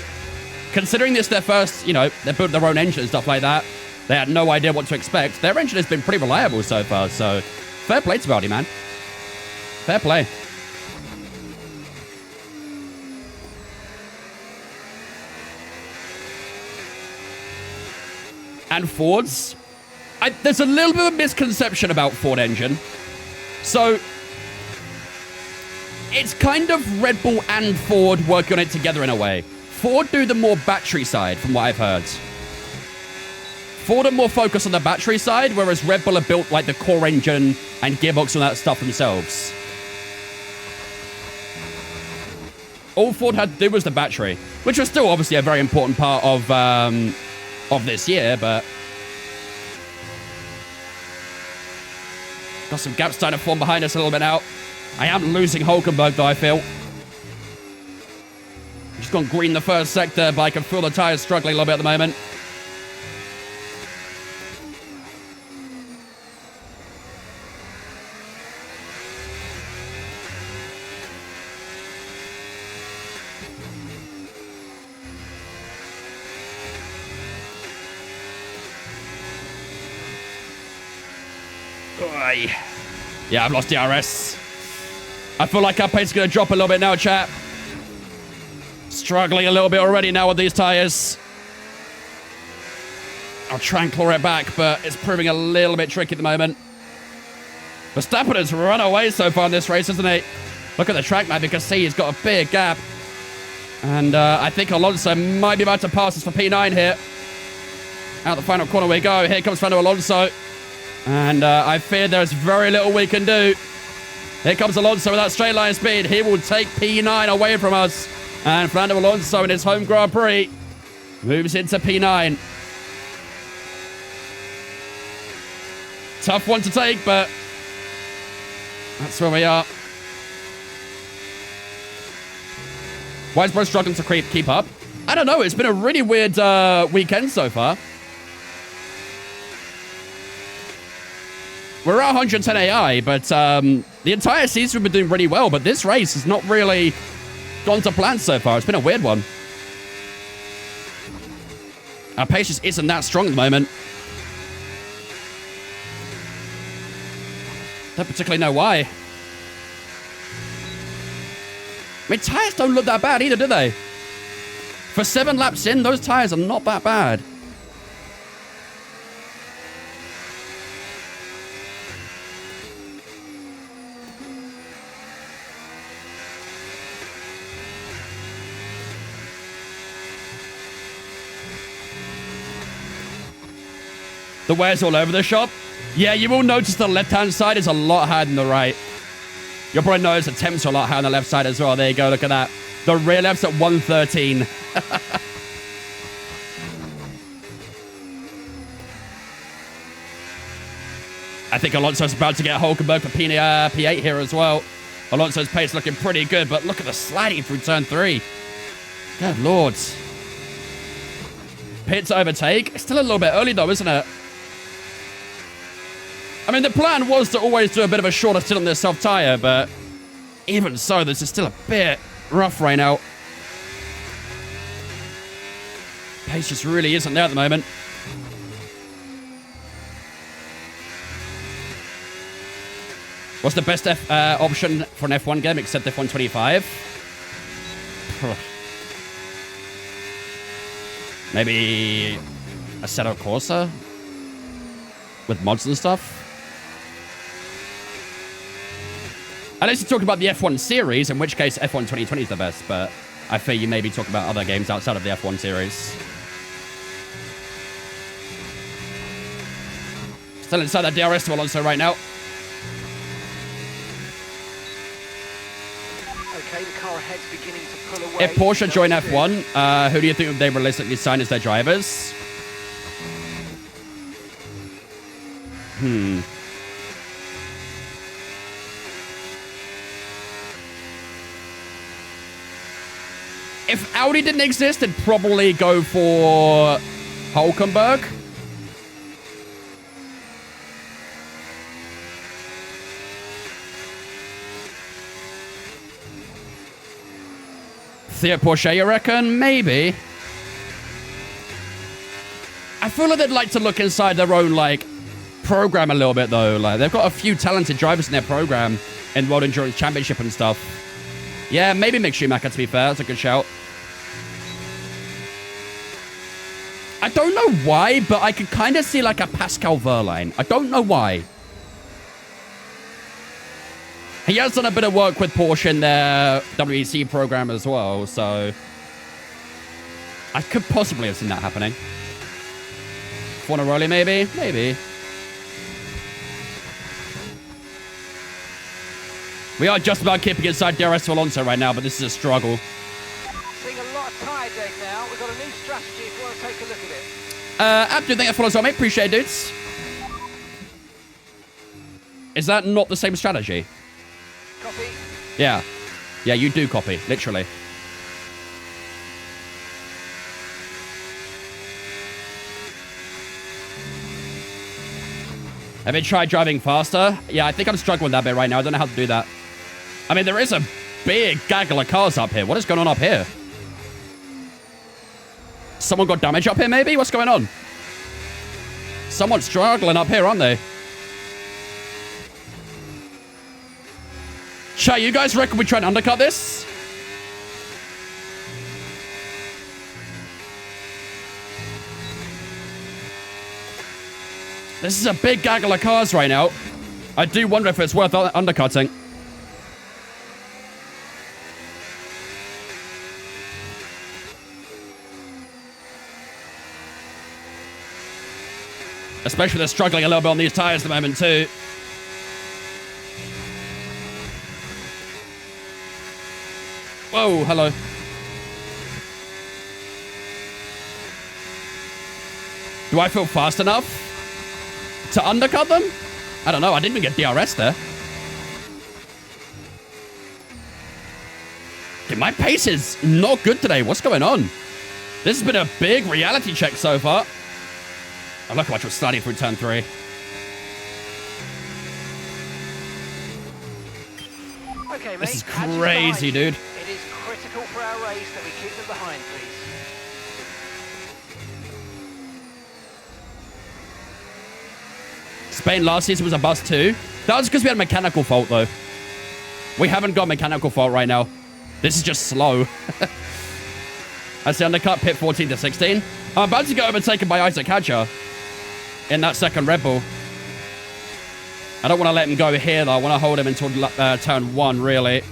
Considering this their first, you know, they built their own engine and stuff like that. They had no idea what to expect. Their engine has been pretty reliable so far, so fair play to Audi, man. Fair play. And Fords. There's a little bit of a misconception about Ford engine. So, it's kind of Red Bull and Ford working on it together in a way. Ford do the more battery side, from what I've heard. Ford are more focused on the battery side, whereas Red Bull have built like the core engine and gearbox and that stuff themselves. All Ford had to do was the battery, which was still obviously a very important part of this year, but got some gaps starting to form behind us a little bit now. I am losing Hulkenberg, though, I feel. Just gone green the first sector, but I can feel the tyres struggling a little bit at the moment. Yeah, I've lost DRS. I feel like our pace is going to drop a little bit now, chat. Struggling a little bit already now with these tires. I'll try and claw it back, but it's proving a little bit tricky at the moment. Verstappen has run away so far in this race, isn't he? Look at the track map. You can see he's got a big gap. And I think Alonso might be about to pass us for P9 here. Out the final corner we go. Here comes Fernando Alonso. And I fear there's very little we can do. Here comes Alonso with that straight line speed. He will take P9 away from us. And Fernando Alonso in his home Grand Prix moves into P9. Tough one to take, but that's where we are. Why is Bro struggling to keep up? I don't know. It's been a really weird weekend so far. We're at 110 AI, but the entire season we've been doing really well, but this race has not really gone to plan so far. It's been a weird one. Our pace just isn't that strong at the moment. Don't particularly know why. I mean, tires don't look that bad either, do they? For 7 laps in, those tires are not that bad. The wear's all over the shop. Yeah, you will notice the left-hand side is a lot higher than the right. You'll probably notice the temps are a lot higher on the left side as well. There you go, look at that. The rear left's at 113. I think Alonso's about to get Hulkenberg for P8 here as well. Alonso's pace looking pretty good, but look at the sliding through turn 3. Good lord. Pit to overtake. It's still a little bit early though, isn't it? I mean, the plan was to always do a bit of a shorter stint on this soft tire, but even so, this is still a bit rough right now. Pace just really isn't there at the moment. What's the best option for an F1 game except F1 25? Maybe Assetto Corsa with mods and stuff. Unless you're talking about the F1 series, in which case F1 2020 is the best, but I fear you maybe talk about other games outside of the F1 series. Still inside that DRS to Alonso right now. Okay, the car ahead's beginning to pull away. If Porsche join F1, who do you think they realistically sign as their drivers? If Audi didn't exist, it'd probably go for Hulkenberg. Theo Porsche, you reckon? Maybe. I feel like they'd like to look inside their own, like, program a little bit, though. Like, they've got a few talented drivers in their program in World Endurance Championship and stuff. Yeah, maybe Mick Schumacher, to be fair. That's a good shout. I don't know why, but I could kind of see, like, a Pascal Wehrlein. I don't know why. He has done a bit of work with Porsche in their WEC program as well, so I could possibly have seen that happening. Fornaroli, maybe? Maybe. We are just about keeping inside DRS to Alonso right now, but this is a struggle. Seeing a lot of tyre deck now. We've got a new strategy if you want to take a look at it. Abdu, thank you for following, mate. Appreciate it, dudes. Is that not the same strategy? Copy. Yeah. Yeah, you do copy, literally. Have you tried driving faster? Yeah, I think I'm struggling with that bit right now. I don't know how to do that. I mean, there is a big gaggle of cars up here. What is going on up here? Someone got damage up here, maybe? What's going on? Someone's struggling up here, aren't they? Chat, you guys reckon we try and undercut this? This is a big gaggle of cars right now. I do wonder if it's worth undercutting. Especially they're struggling a little bit on these tires at the moment too. Whoa, hello. Do I feel fast enough to undercut them? I don't know. I didn't even get DRS there. Dude, my pace is not good today. What's going on? This has been a big reality check so far. Oh, look what we're starting through turn 3. Okay, mate. This is crazy, dude. It is critical for our race that we keep them behind, please. Spain last season was a bust too. That was because we had a mechanical fault, though. We haven't got a mechanical fault right now. This is just slow. That's the undercut, pit 14 to 16. I'm about to get overtaken by Isaac Hadjar in that second Red Bull. I don't want to let him go here, though. I want to hold him until turn 1, really.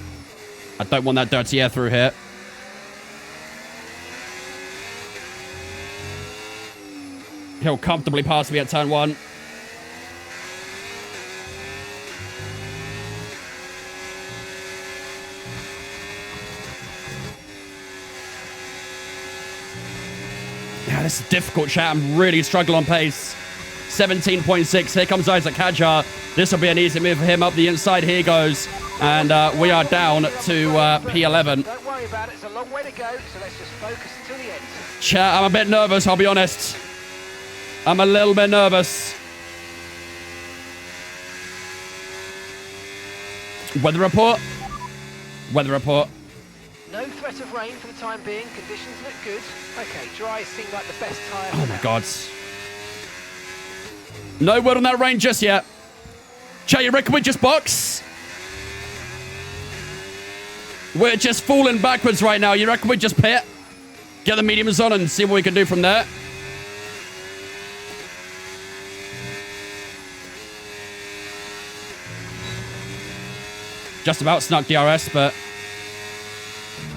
I don't want that dirty air through here. He'll comfortably pass me at turn 1. Yeah, this is difficult, chat. I'm really struggling on pace. 17.6. Here comes Isaac Hadjar. This will be an easy move for him. Up the inside, here he goes. And we are down to P11. Don't worry about it. It's a long way to go, so let's just focus until the end. Chat, I'm a bit nervous, I'll be honest. I'm a little bit nervous. Weather report. Weather report. No threat of rain for the time being. Conditions look good. Okay, dry seem like the best tyre. Oh my god. No word on that rain just yet. Chat, you reckon we just box? We're just falling backwards right now. You reckon we just pit? get the mediums on and see what we can do from there. Just about snuck DRS, but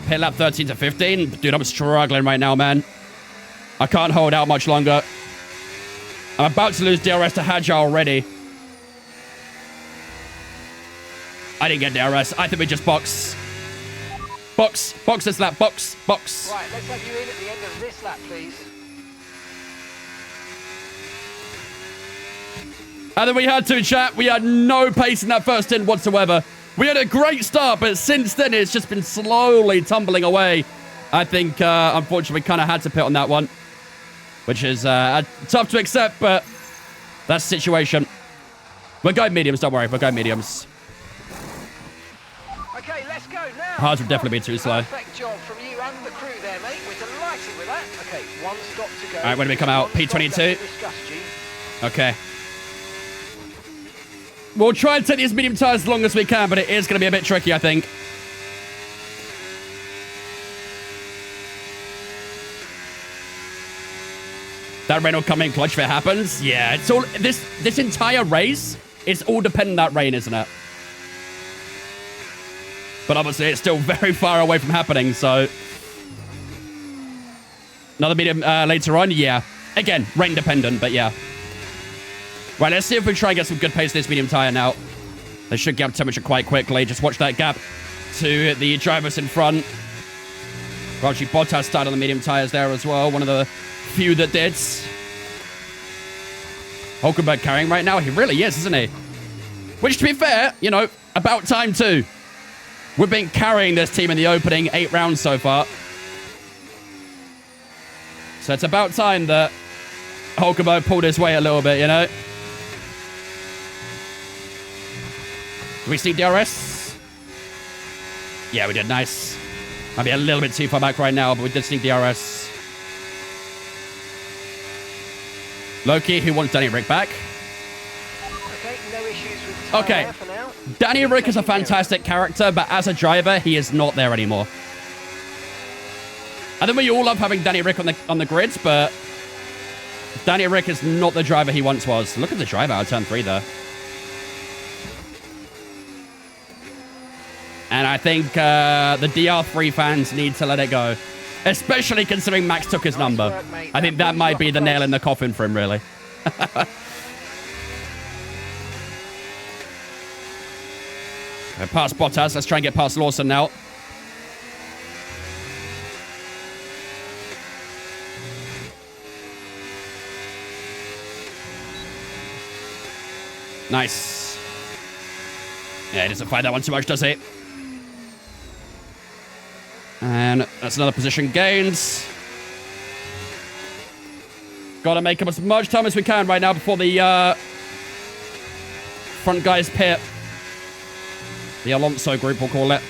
pit lap 13 to 15. Dude, I'm struggling right now, man. I can't hold out much longer. I'm about to lose DRS to Hadja already. I didn't get DRS. I think we just box. Box this lap. Box. Right, let's have you in at the end of this lap, please. And then we had to, chat. We had no pace in that first stint whatsoever. We had a great start, but since then, it's just been slowly tumbling away. I think, unfortunately, we kind of had to pit on that one, which is tough to accept, but that's the situation. We're going mediums, don't worry. We're going mediums. Okay, let's go now. Hards would definitely be too slow. Perfect job from you and the crew there, mate. We're delighted with that. Okay, one stop to go. All right, when do we come out? P22? Okay. We'll try and take these medium tires as long as we can, but it is going to be a bit tricky, I think. That rain will come in clutch if it happens. Yeah, it's all this entire race is all dependent on that rain, isn't it? But obviously, it's still very far away from happening, so... Another medium later on? Yeah. Again, rain dependent, but yeah. Right, let's see if we try and get some good pace in this medium tire now. They should get up temperature quite quickly. Just watch that gap to the drivers in front. Well, actually, Bottas started on the medium tires there as well. One of the few that did. Hulkenberg carrying right now. He really is, isn't he? Which, to be fair, you know, about time too. We've been carrying this team in the opening 8 rounds so far. So it's about time that Hulkenberg pulled his weight a little bit, you know? Did we see DRS? Yeah, we did. Nice. Might be a little bit too far back right now, but we did see DRS. Loki, who wants Danny Rick back? Okay, no issues with the okay. for now. Danny Rick is a fantastic character, but as a driver, he is not there anymore. I think we all love having Danny Rick on the grids, but Danny Rick is not the driver he once was. Look at the driver out of turn 3 there. And I think the DR3 fans need to let it go. Especially considering Max took his number. Work, I think that might be the nail in the coffin for him, really. Past Bottas. Let's try and get past Lawson now. Nice. Yeah, he doesn't fight that one too much, does he? And that's another position gains. Gotta make up as much time as we can right now before the front guys pit. The Alonso group, we'll call it.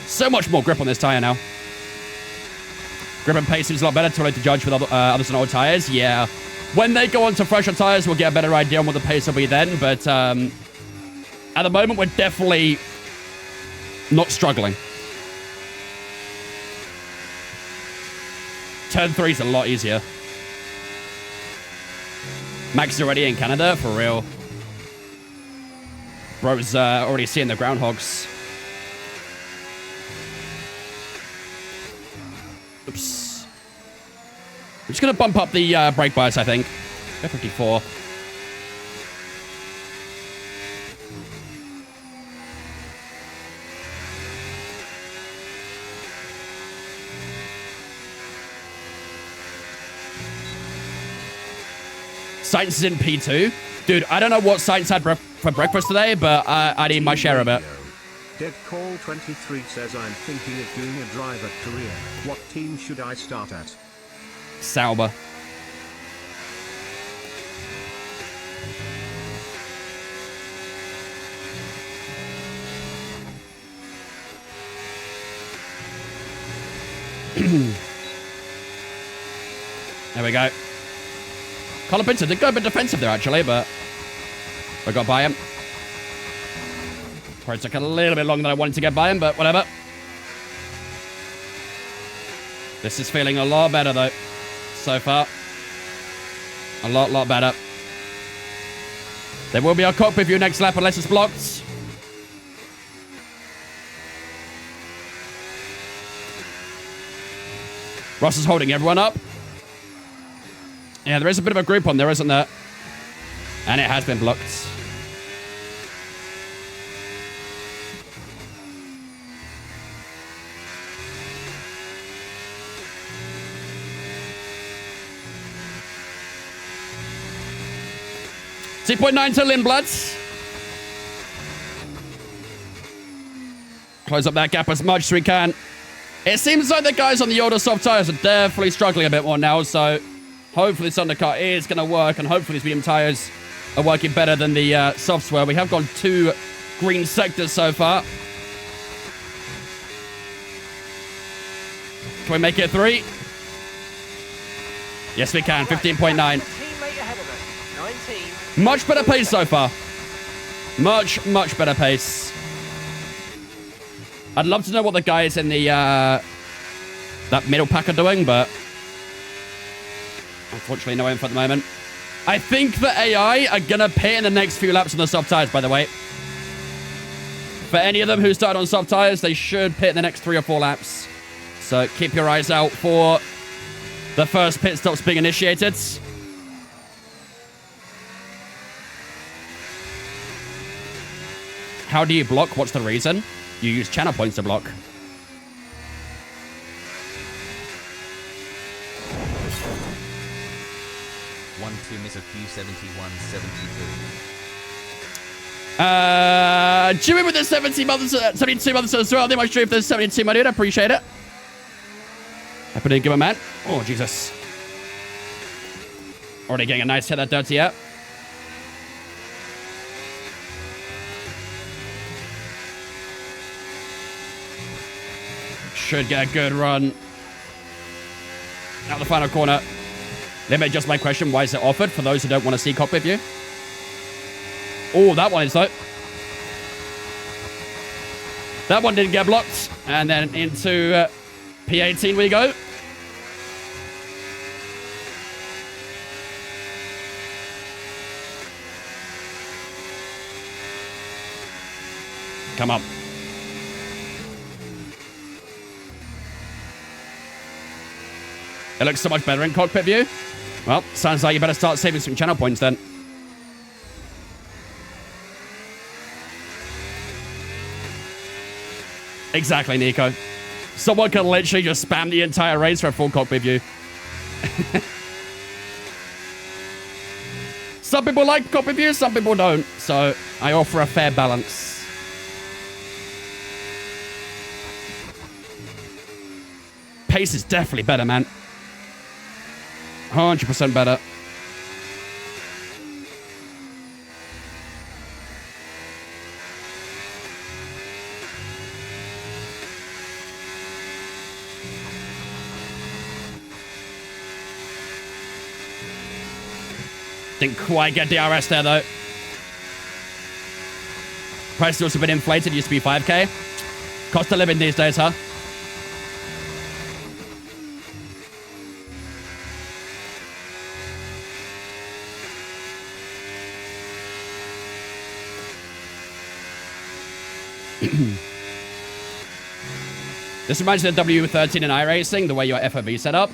So much more grip on this tire now. Grip and pace seems a lot better. Too late to judge with others than old tires. Yeah. When they go onto fresher tires, we'll get a better idea on what the pace will be then. But at the moment, we're definitely not struggling. Turn 3 is a lot easier. Max is already in Canada, for real. Bro's already seeing the groundhogs. Oops. I'm just going to bump up the brake bias, I think. Go 54. Sainz is in P2. Dude, I don't know what Sainz had for breakfast today, but I need my share of it. Dead Call 23 says, I'm thinking of doing a driver career. What team should I start at? Sauber. There we go. Colapinto did go a bit defensive there, actually, but we got by him. Probably took a little bit longer than I wanted to get by him, but whatever. This is feeling a lot better, though, so far. A lot better. There will be a cockpit view next lap unless it's blocked. Ross is holding everyone up. Yeah, there is a bit of a group on there, isn't there? And it has been blocked. .9 to Lindblad. Close up that gap as much as we can. It seems like the guys on the older soft tires are definitely struggling a bit more now, so hopefully this undercut is going to work, and hopefully these medium tires are working better than the softs were. We have gone 2 green sectors so far. Can we make it 3? Yes, we can. 15.9. Much better pace so far. Much better pace. I'd love to know what the guys in the that middle pack are doing, but unfortunately no info at the moment. I think the AI are gonna pit in the next few laps on the soft tires, by the way. For any of them who started on soft tires, they should pit in the next 3 or 4 laps. So keep your eyes out for the first pit stops being initiated. How do you block? What's the reason? You use channel points to block. Miss a few 71, 72. Jimmy with the 72 months as well. I think my stream for the 72 money. I appreciate it. Happy to give a man. Oh, Jesus. Already getting a nice hit that dirty out. Should get a good run. Out the final corner. Let me just my question. Why is it offered for those who don't want to see cockpit view? Oh, that one is though. That one didn't get blocked. And then into P18 we go. Come on. It looks so much better in cockpit view. Well, sounds like you better start saving some channel points then. Exactly, Nico. Someone can literally just spam the entire race for a full cockpit view. Some people like cockpit view, some people don't. So I offer a fair balance. Pace is definitely better, man. 100% better. Didn't quite get DRS there, though. Price has also been inflated. It used to be 5K. Cost of living these days, huh? This reminds me of W13 in iRacing, the way your FOV set up.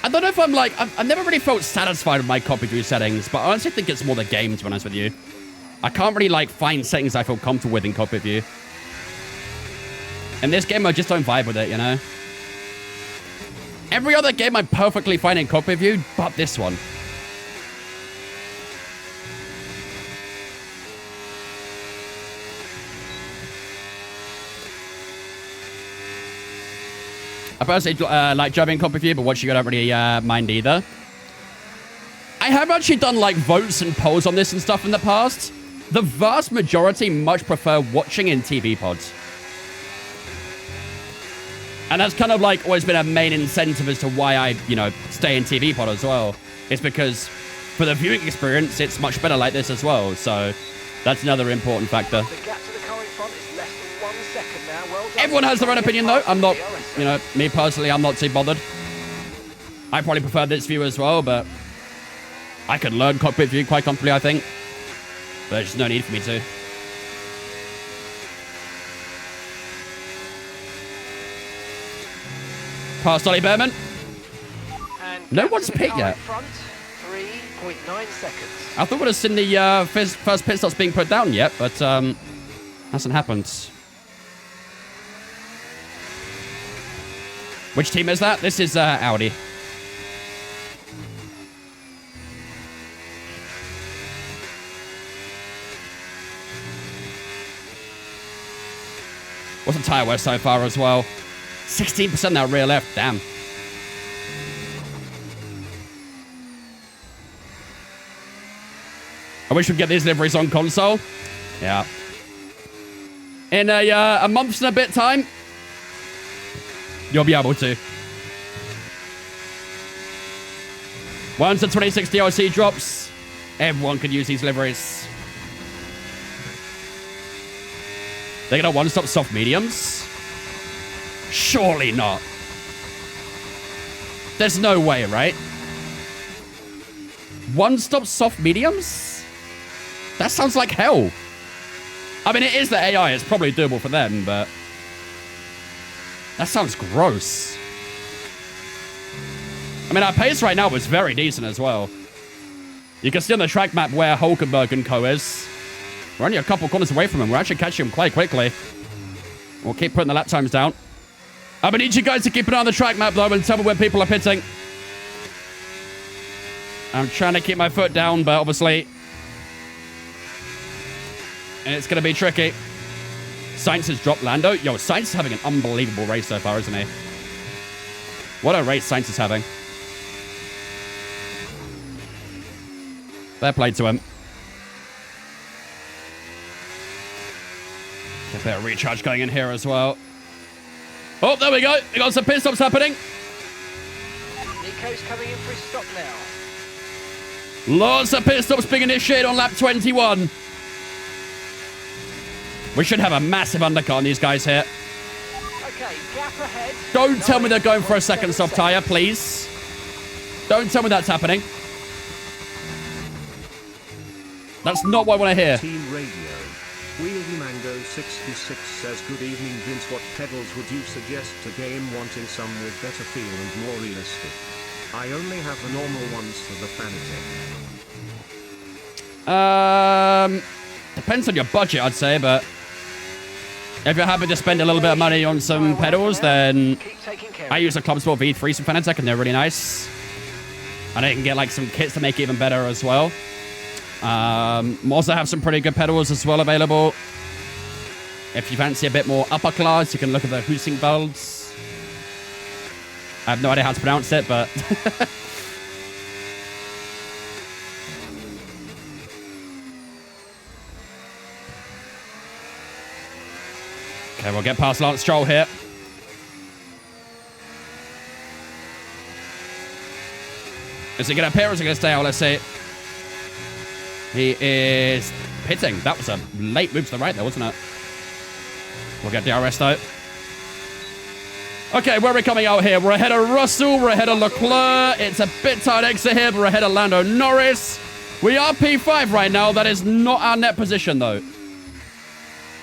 I don't know if I'm like... I've never really felt satisfied with my copy view settings, but I honestly think it's more the game, to be honest with you. I can't really, like, find settings I feel comfortable with in cockpit view. In this game, I just don't vibe with it, you know? Every other game I'm perfectly fine in cockpit view, but this one. I personally like driving in cockpit view, but watching it, I don't really mind either. I have actually done like votes and polls on this and stuff in the past. The vast majority much prefer watching in TV pods. And that's kind of like always been a main incentive as to why I, you know, stay in TV pod as well. It's because for the viewing experience, it's much better like this as well. So That's another important factor. The gap to the car in front is less than 1 second now. Well done. Everyone has their own opinion, though. I'm not, you know, me personally, I'm not too bothered. I probably prefer this view as well, but I could learn cockpit view quite comfortably, I think. But there's just no need for me to. Past Ollie Behrman. And No gap one's to the pit car yet. in front, 3.9 seconds. I thought we'd have seen the first pit stops being put down yet, but hasn't happened. Which team is that? This is Audi. What's the tyre wear so far as well? 16% that rear left. Damn. I wish we'd get these liveries on console. Yeah. In a month's and a bit time, you'll be able to. Once the 2060 DLC drops, everyone can use these liveries. They're gonna one-stop soft mediums? Surely not. There's no way, right? One-stop soft mediums? That sounds like hell. I mean, it is the AI. It's probably doable for them, but that sounds gross. I mean, our pace right now is very decent as well. You can see on the track map where Hulkenberg and co is. We're only a couple corners away from him. We're actually catching him quite quickly. We'll keep putting the lap times down. I'm going to need you guys to keep an eye on the track map, though, and tell me when people are pitting. I'm trying to keep my foot down, but obviously it's going to be tricky. Sainz has dropped Lando. Yo, Sainz is having an unbelievable race so far, isn't he? What a race Sainz is having. Fair play to him. Get a bit of recharge going in here as well. Oh, there we go. We got some pit stops happening. Nico's coming in for his stop now. Lots of pit stops being initiated on lap 21. We should have a massive undercut on these guys here. Okay, gap ahead. Don't tell me they're going for a second soft tyre, please. Don't tell me that's happening. That's not what I want to hear. Team Radio. Wieldy Mango 66 says, good evening Vince, what pedals would you suggest to game wanting some with better feel and more realistic? I only have the normal ones for the Fanatec. Depends on your budget, I'd say, but if you're happy to spend a little bit of money on some pedals, then I use a Club Sport V3 from Fanatec, and they're really nice. And I can get like some kits to make it even better as well. Also have some pretty good pedals as well available. If you fancy a bit more upper class, you can look at the Husingvelds. I have no idea how to pronounce it, but okay, we'll get past Lance Stroll here. Is he going to appear or is he going to stay out? Let's see. He is pitting. That was a late move to the right there, wasn't it? We'll get DRS though. Okay, where are we coming out here? We're ahead of Russell. We're ahead of Leclerc. It's a bit tight exit here, but we're ahead of Lando Norris. We are P5 right now. That is not our net position though.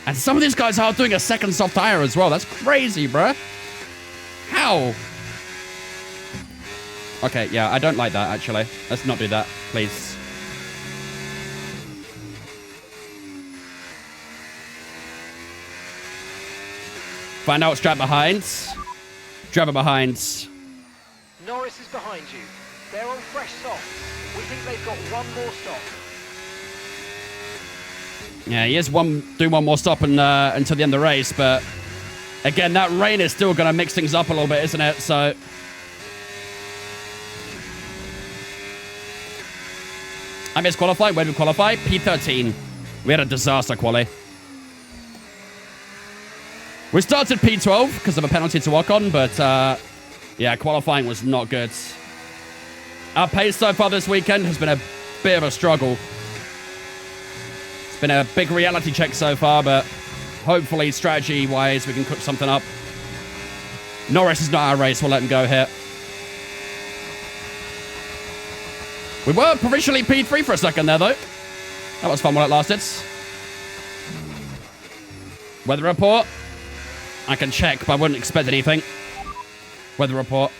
And some of these guys are doing a second soft tire as well. That's crazy, bruh. How? Okay, yeah, I don't like that actually. Let's not do that, please. Find out what's driver behind. Driver behind. Norris is behind you. They're on fresh softs. We think they've got one more stop. Yeah, he is doing one more stop until the end of the race, but again, that rain is still going to mix things up a little bit, isn't it? So I missed qualify. Where did we qualify? P13. We had a disaster quali. We started P12 because of a penalty to walk on, but yeah, qualifying was not good. Our pace so far this weekend has been a bit of a struggle. It's been a big reality check so far, but hopefully strategy-wise we can cook something up. Norris is not our race. We'll let him go here. We were provisionally P3 for a second there, though. That was fun while it lasted. Weather report. I can check, but I wouldn't expect anything. Weather report.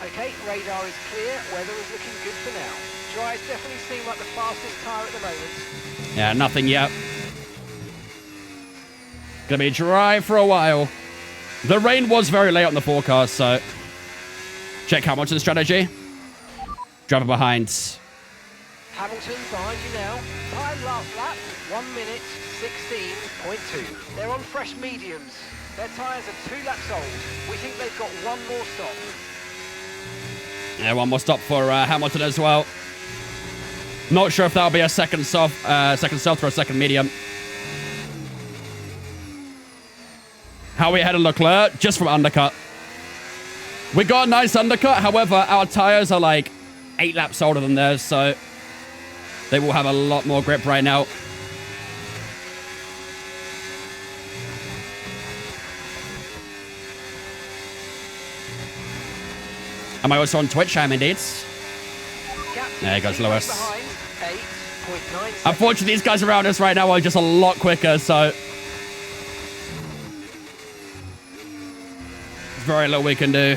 Okay, radar is clear. Weather is looking good for now. Dry's definitely seem like the fastest tyre at the moment. Yeah, nothing yet. Gonna be dry for a while. The rain was very late on the forecast, so check how much of the strategy. Driver behind. Hamilton behind you now. Time last lap, 1 minute 16.2. They're on fresh mediums. Their tyres are 2 laps old. We think they've got one more stop. Yeah, one more stop for Hamilton as well. Not sure if that'll be a second soft or a second medium. How are we ahead of Leclerc? Just from undercut. We got a nice undercut. However, our tires are like 8 laps older than theirs, so they will have a lot more grip right now. Am I also on Twitch? I am indeed. There goes Lewis. Unfortunately, these guys around us right now are just a lot quicker, so there's very little we can do.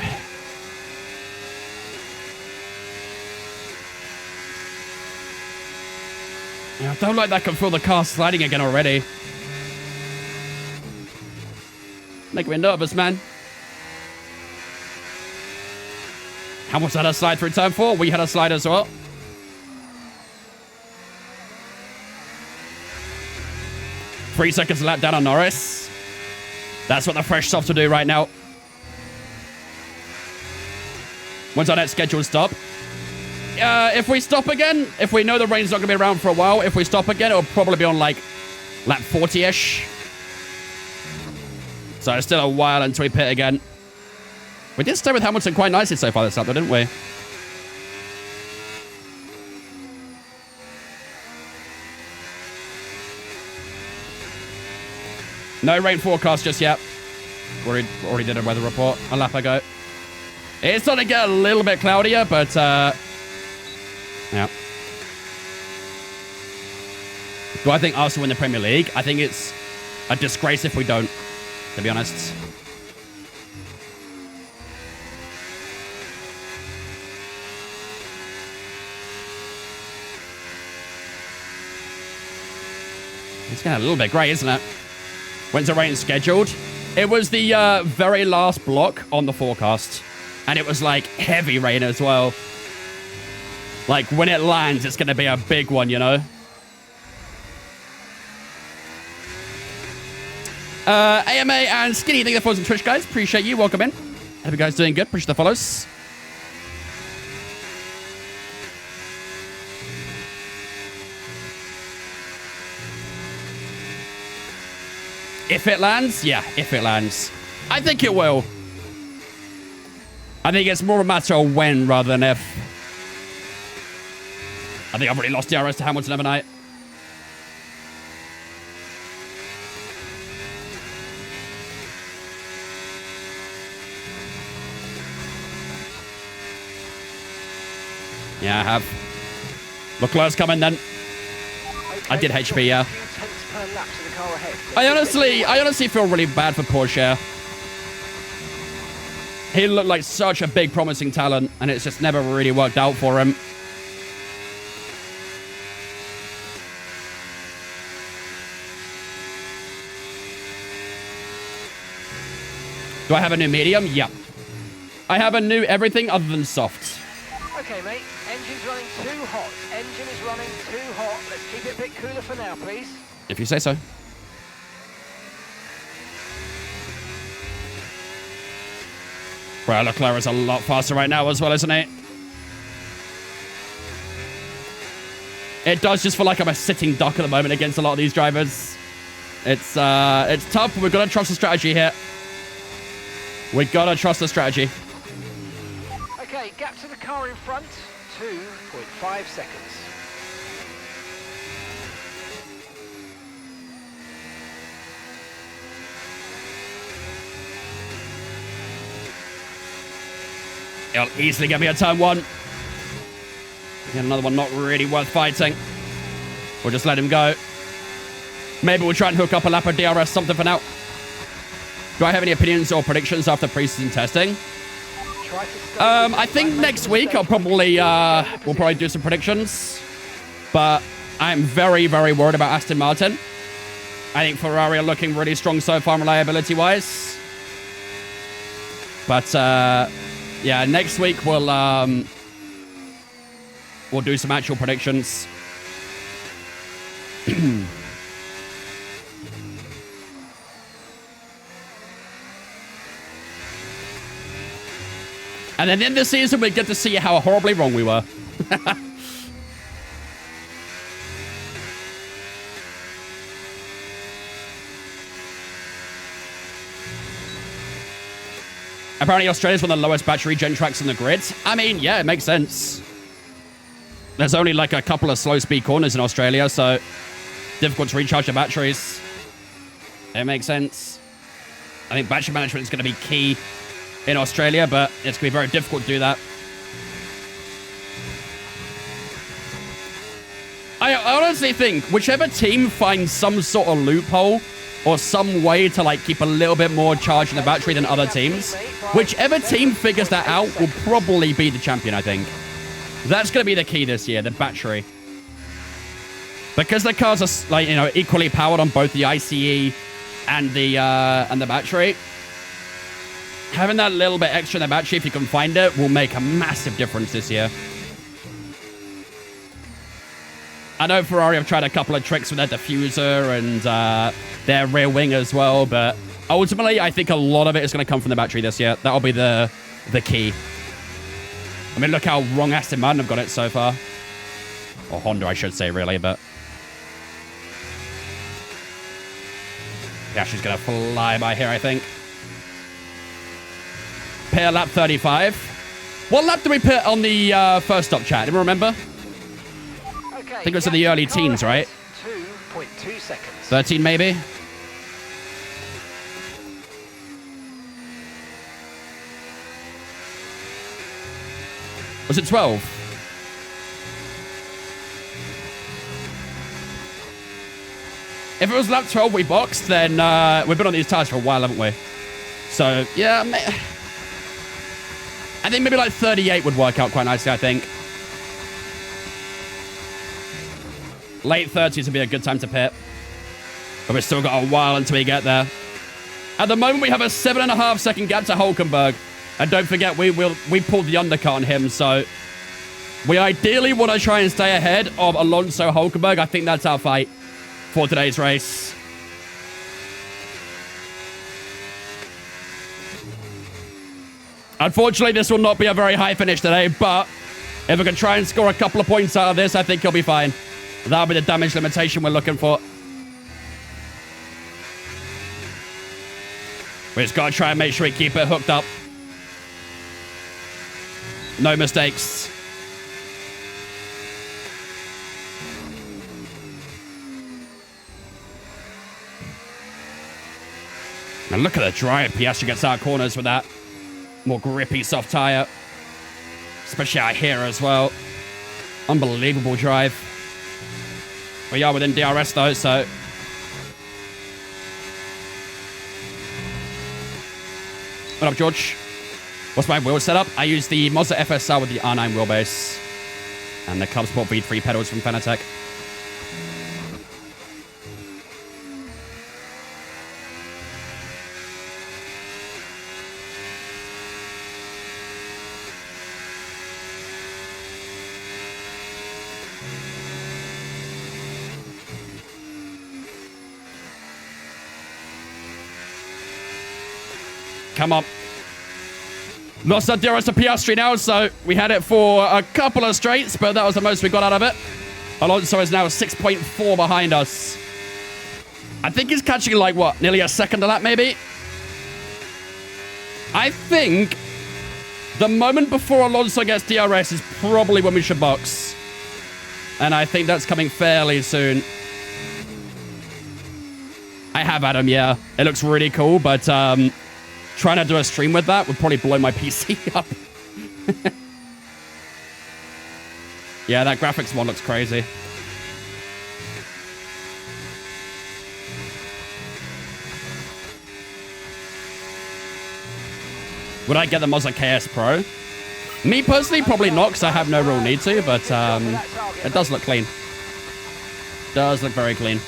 Yeah, I don't like that. I can feel the car sliding again already. Making me nervous, man. Hamilton had a slide through turn 4. We had a slide as well. Three seconds lap down on Norris. That's what the fresh softs will do right now. When's our next scheduled stop? If we stop again, if we know the rain's not going to be around for a while, if we stop again, it'll probably be on like lap 40-ish. So it's still a while until we pit again. We did stay with Hamilton quite nicely so far this lap, though, didn't we? No rain forecast just yet. Already did a weather report a lap ago. It's starting to get a little bit cloudier, but yeah. Do I think Arsenal win the Premier League? I think it's a disgrace if we don't, to be honest. It's getting a little bit grey, isn't it? When's the rain scheduled? It was the very last block on the forecast. And it was like heavy rain as well. Like when it lands, it's going to be a big one, you know? AMA and Skinny, thank you for the follows on Twitch, guys. Appreciate you. Welcome in. Hope you guys doing good. Appreciate the follows. If it lands? Yeah, if it lands. I think it will. I think it's more a matter of when rather than if. I think I've already lost DRS to Hamilton, haven't I? Yeah, I have. Leclerc's coming then. I did HP, yeah. I honestly feel really bad for Porsche. He looked like such a big promising talent, and it's just never really worked out for him. Do I have a new medium? Yeah. I have a new everything other than soft. Okay, mate. Engine's running too hot. Engine is running too hot. Let's keep it a bit cooler for now, please. If you say so. Well, Leclerc is a lot faster right now as well, isn't it? It does just feel like I'm a sitting duck at the moment against a lot of these drivers. It's tough, but we've got to trust the strategy here. We've got to trust the strategy. Okay, gap to the car in front, 2.5 seconds. It'll easily get me a turn 1. Get another one not really worth fighting. We'll just let him go. Maybe we'll try and hook up a lap of DRS, something for now. Do I have any opinions or predictions after pre-season testing? I think next week I'll probably we'll probably do some predictions. But I'm very, very worried about Aston Martin. I think Ferrari are looking really strong so far reliability-wise. But yeah, next week we'll do some actual predictions. And then in the season, we get to see how horribly wrong we were. Apparently, Australia's one of the lowest battery gen tracks on the grid. I mean, yeah, it makes sense. There's only like a couple of slow speed corners in Australia, so difficult to recharge the batteries. It makes sense. I think battery management is going to be key in Australia, but it's going to be very difficult to do that. I honestly think whichever team finds some sort of loophole or some way to like keep a little bit more charge in the battery than other teams, whichever team figures that out will probably be the champion, I think. That's going to be the key this year, the battery. Because the cars are, like, you know, equally powered on both the ICE and the battery, having that little bit extra in the battery, if you can find it, will make a massive difference this year. I know Ferrari have tried a couple of tricks with their diffuser and their rear wing as well, but ultimately, I think a lot of it is going to come from the battery this year. That'll be the key. I mean, look how wrong Aston Martin have got it so far. Or Honda, I should say, really, but... yeah, she's going to fly by here, I think. Pit lap 35. What lap did we pit on the first stop, chat? Anyone remember? Okay, I think it was in the early teens, right? 2.2 seconds. 13, maybe? Was it 12? If it was lap 12 we boxed, then we've been on these tires for a while, haven't we? So, yeah, I think maybe like 38 would work out quite nicely, I think. Late 30s would be a good time to pit. But we've still got a while until we get there. At the moment, we have a 7.5 second gap to Hulkenberg. And don't forget, we pulled the undercut on him, so we ideally want to try and stay ahead of Alonso Hulkenberg. I think that's our fight for today's race. Unfortunately, this will not be a very high finish today, but if we can try and score a couple of points out of this, I think he'll be fine. That'll be the damage limitation we're looking for. We just got to try and make sure we keep it hooked up. No mistakes. And look at the drive. Piastri gets out corners with that more grippy soft tire. Especially out here as well. Unbelievable drive. We are within DRS though, so... What up, George? What's my wheel setup? I use the Mazda FSR with the R9 wheelbase. And the Cub Sport V3 pedals from Fanatec. Come on. Lost our DRS to Piastri now, so we had it for a couple of straights, but that was the most we got out of it. Alonso is now 6.4 behind us. I think he's catching like, what, nearly a second of that, maybe? I think the moment before Alonso gets DRS is probably when we should box. And I think that's coming fairly soon. I have had him, yeah. It looks really cool, but... trying to do a stream with that would probably blow my PC up. Yeah, that graphics one looks crazy. Would I get the mods on KS Pro? Me personally, probably not, because I have no real need to, but it does look clean. Does look very clean.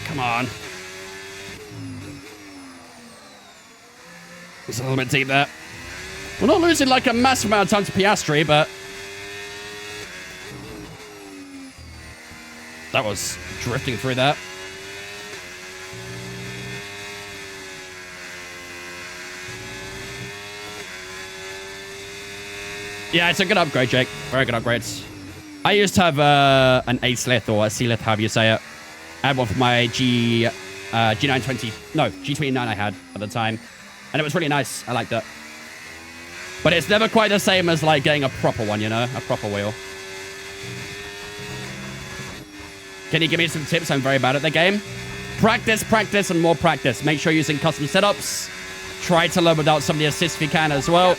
Come on. It's a little bit deep there. We're not losing like a massive amount of time to Piastri, but that was drifting through that. Yeah, it's a good upgrade, Jake. Very good upgrades. I used to have an A-Slith or a C-Lith, however you say it. I had one for my G920. No, G29 I had at the time. And it was really nice. I liked it. But it's never quite the same as like getting a proper one, you know? A proper wheel. Can you give me some tips? I'm very bad at the game. Practice, practice, and more practice. Make sure you're using custom setups. Try to learn without some of the assists if you can as well.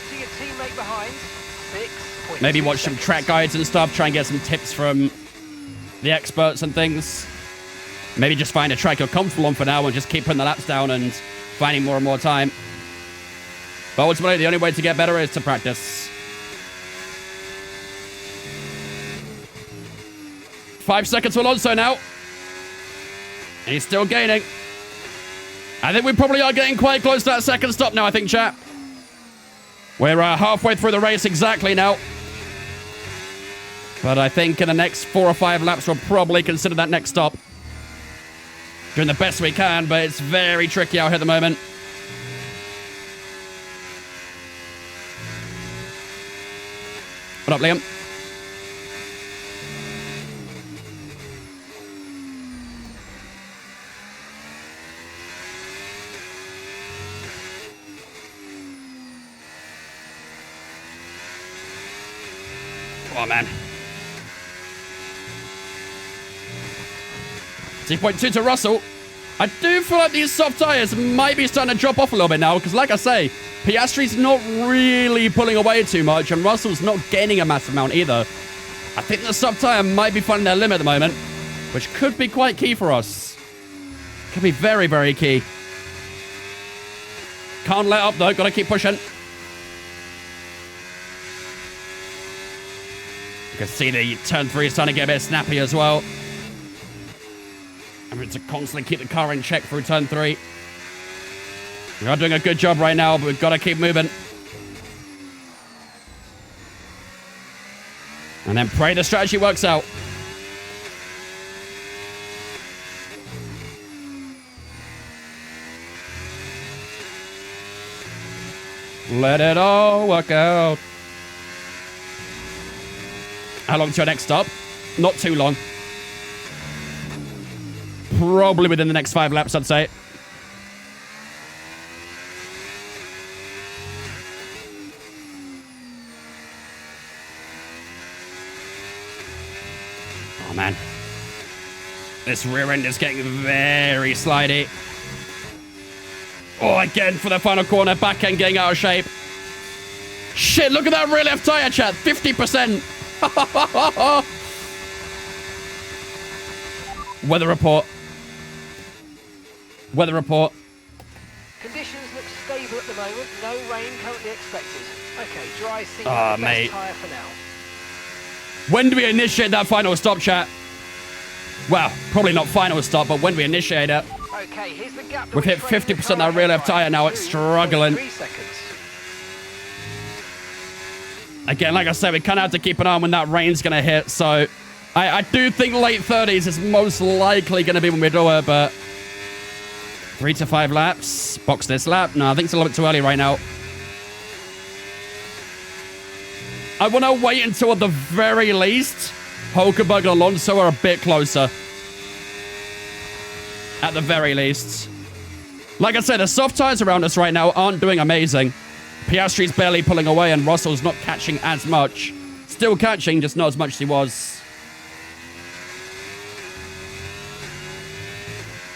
Maybe watch some track guides and stuff. Try and get some tips from the experts and things. Maybe just find a track you're comfortable on for now and just keep putting the laps down and finding more and more time. But ultimately, the only way to get better is to practice. 5 seconds for Alonso now. He's still gaining. I think we probably are getting quite close to that second stop now, I think, chat. We're halfway through the race exactly now. But I think in the next 4 or 5 laps, we'll probably consider that next stop. Doing the best we can, but it's very tricky out here at the moment. What up, Liam? Come on, man. 2.2 to Russell. I do feel like these soft tires might be starting to drop off a little bit now, because like I say, Piastri's not really pulling away too much, and Russell's not gaining a massive amount either. I think the soft tire might be finding their limit at the moment, which could be quite key for us. Could be very, very key. Can't let up though, gotta keep pushing. You can see the turn 3 is starting to get a bit snappy as well. I'm going to constantly keep the car in check through turn 3. We are doing a good job right now, but we've got to keep moving. And then pray the strategy works out. Let it all work out. How long to your next stop? Not too long. Probably within the next 5 laps, I'd say. Oh, man. This rear end is getting very slidey. Oh, again for the final corner. Back end getting out of shape. Shit, look at that rear left tire, chat. 50%. Weather report. Weather report. Conditions look stable at the moment. No rain currently expected. Okay, dry seems Oh, the mate. best tyre for now. When do we initiate that final stop, chat? Well, probably not final stop, but when we initiate it. Okay, here's the gap. We've hit 50% of our rear left tyre now. It's struggling. 3 seconds. Again, like I said, we kind of have to keep an eye on when that rain's going to hit. So I do think late 30s is most likely going to be when we do it, but 3 to 5 laps. Box this lap. No, I think it's a little bit too early right now. I want to wait until at the very least Hulkenberg and Alonso are a bit closer. At the very least. Like I said, the soft tires around us right now aren't doing amazing. Piastri's barely pulling away, and Russell's not catching as much. Still catching, just not as much as he was.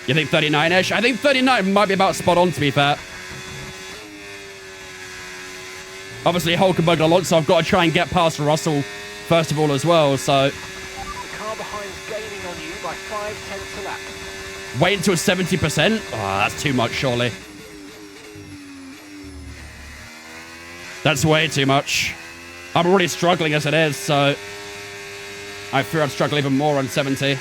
You think 39-ish? I think 39 might be about spot on, to be fair. Obviously, Hulkenberg and Alonso, I've got to try and get past Russell first of all as well, so... The car behind's gaining on you by 5/10 a lap. Wait until 70%? Oh, that's too much, surely. That's way too much. I'm already struggling as it is, so... I fear I'd struggle even more on 70.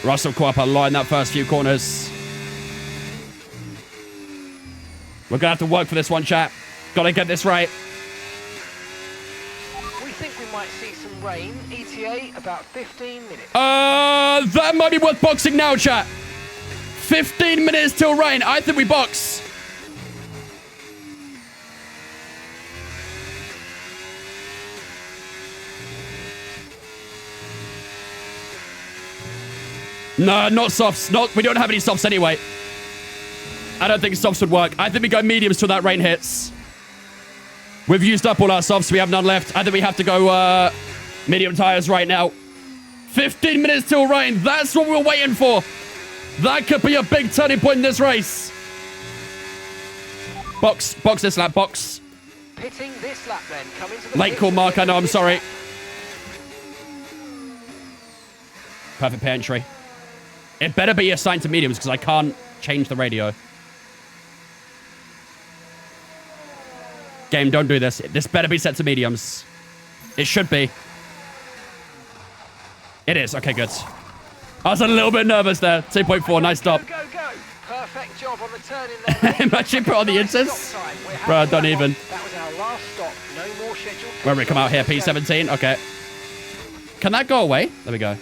Russell caught up a lot in that first few corners. We're going to have to work for this one, chat. Got to get this right. We think we might see some rain. ETA about 15 minutes. That might be worth boxing now, chat. 15 minutes till rain. I think we box. No, not softs. We don't have any softs anyway. I don't think softs would work. I think we go mediums till that rain hits. We've used up all our softs. We have none left. I think we have to go medium tires right now. 15 minutes till rain. That's what we're waiting for. That could be a big turning point in this race. Box this lap, box. Pitting this lap then. Come into the Late call, Mark. I know, I'm sorry. Perfect pit entry. It better be assigned to mediums because I can't change the radio. Game, don't do this. This better be set to mediums. It should be. It is. Okay, good. I was a little bit nervous there. 2.4, nice stop. Go, go, go. Perfect job on the turn in there. Imagine put on the instance. Bro, don't even. That was our last stop. No more scheduled. Where we come out here? P17? Okay. Can that go away? There we go.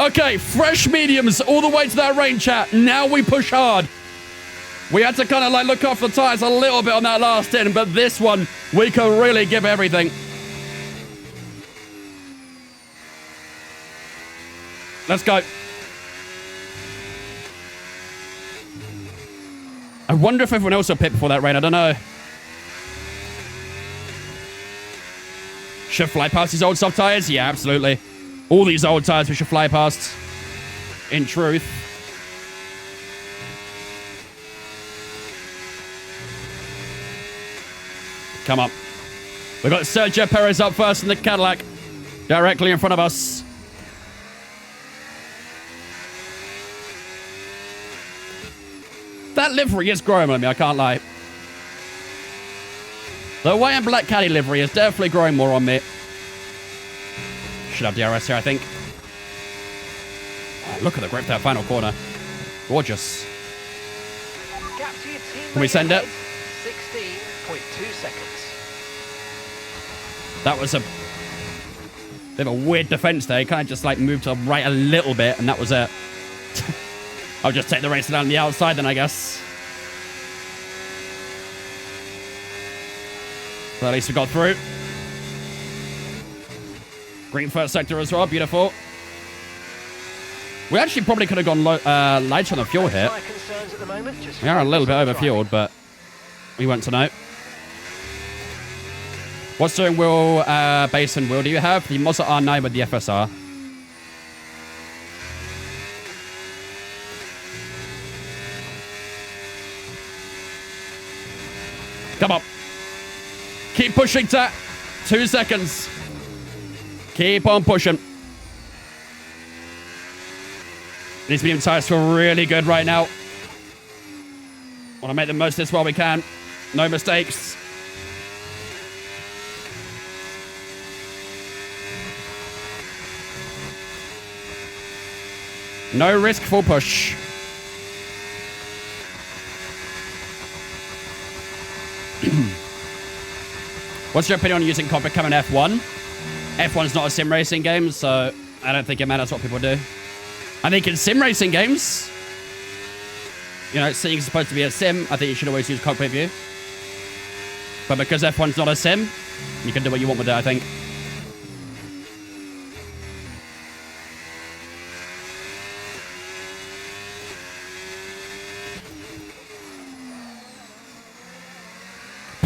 Okay, fresh mediums all the way to that rain, chat. Now we push hard. We had to kind of like look off the tires a little bit on that last in, but this one, we can really give everything. Let's go. I wonder if everyone else will pit before that rain. I don't know. Should fly past these old soft tires? Yeah, absolutely. All these old tires we should fly past. In truth. Come on. We've got Sergio Perez up first in the Cadillac. Directly in front of us. That livery is growing on me, I can't lie. The white and black caddy livery is definitely growing more on me. Should have DRS here, I think. Oh, look at the grip that final corner. Gorgeous. Can we send it? 16.2 seconds. That was a bit of a weird defense there. He kind of just like moved to the right a little bit, and that was it. I'll just take the race down the outside then, I guess. But at least we got through. Green first sector as well. Beautiful. We actually probably could have gone lighter on the fuel here. We are a little bit overfueled, but we went to know. What steering wheel, base and wheel do you have? The Mazda R9 with the FSR. Come on. Keep pushing, Tat. 2 seconds. Keep on pushing. These medium tires feel really good right now. Want to make the most of this while we can. No mistakes. No risk, full push. What's your opinion on using cockpit cam in F1? F1's not a sim racing game, so I don't think it matters what people do. I think in sim racing games, you know, seeing is supposed to be a sim, I think you should always use cockpit view. But because F1's not a sim, you can do what you want with it, I think.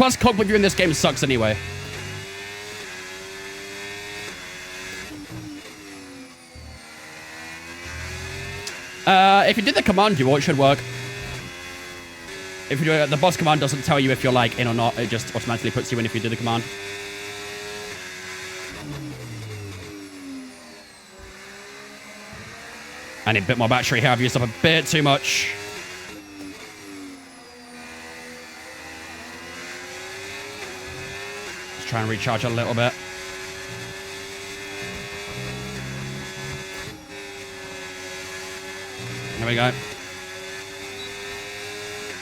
Plus, cockpit view in this game sucks anyway. If you did the command duel, it should work. If you do it, the boss command doesn't tell you if you're like in or not. It just automatically puts you in if you do the command. I need a bit more battery here. I've used up a bit too much. Let's try and recharge a little bit. There we go.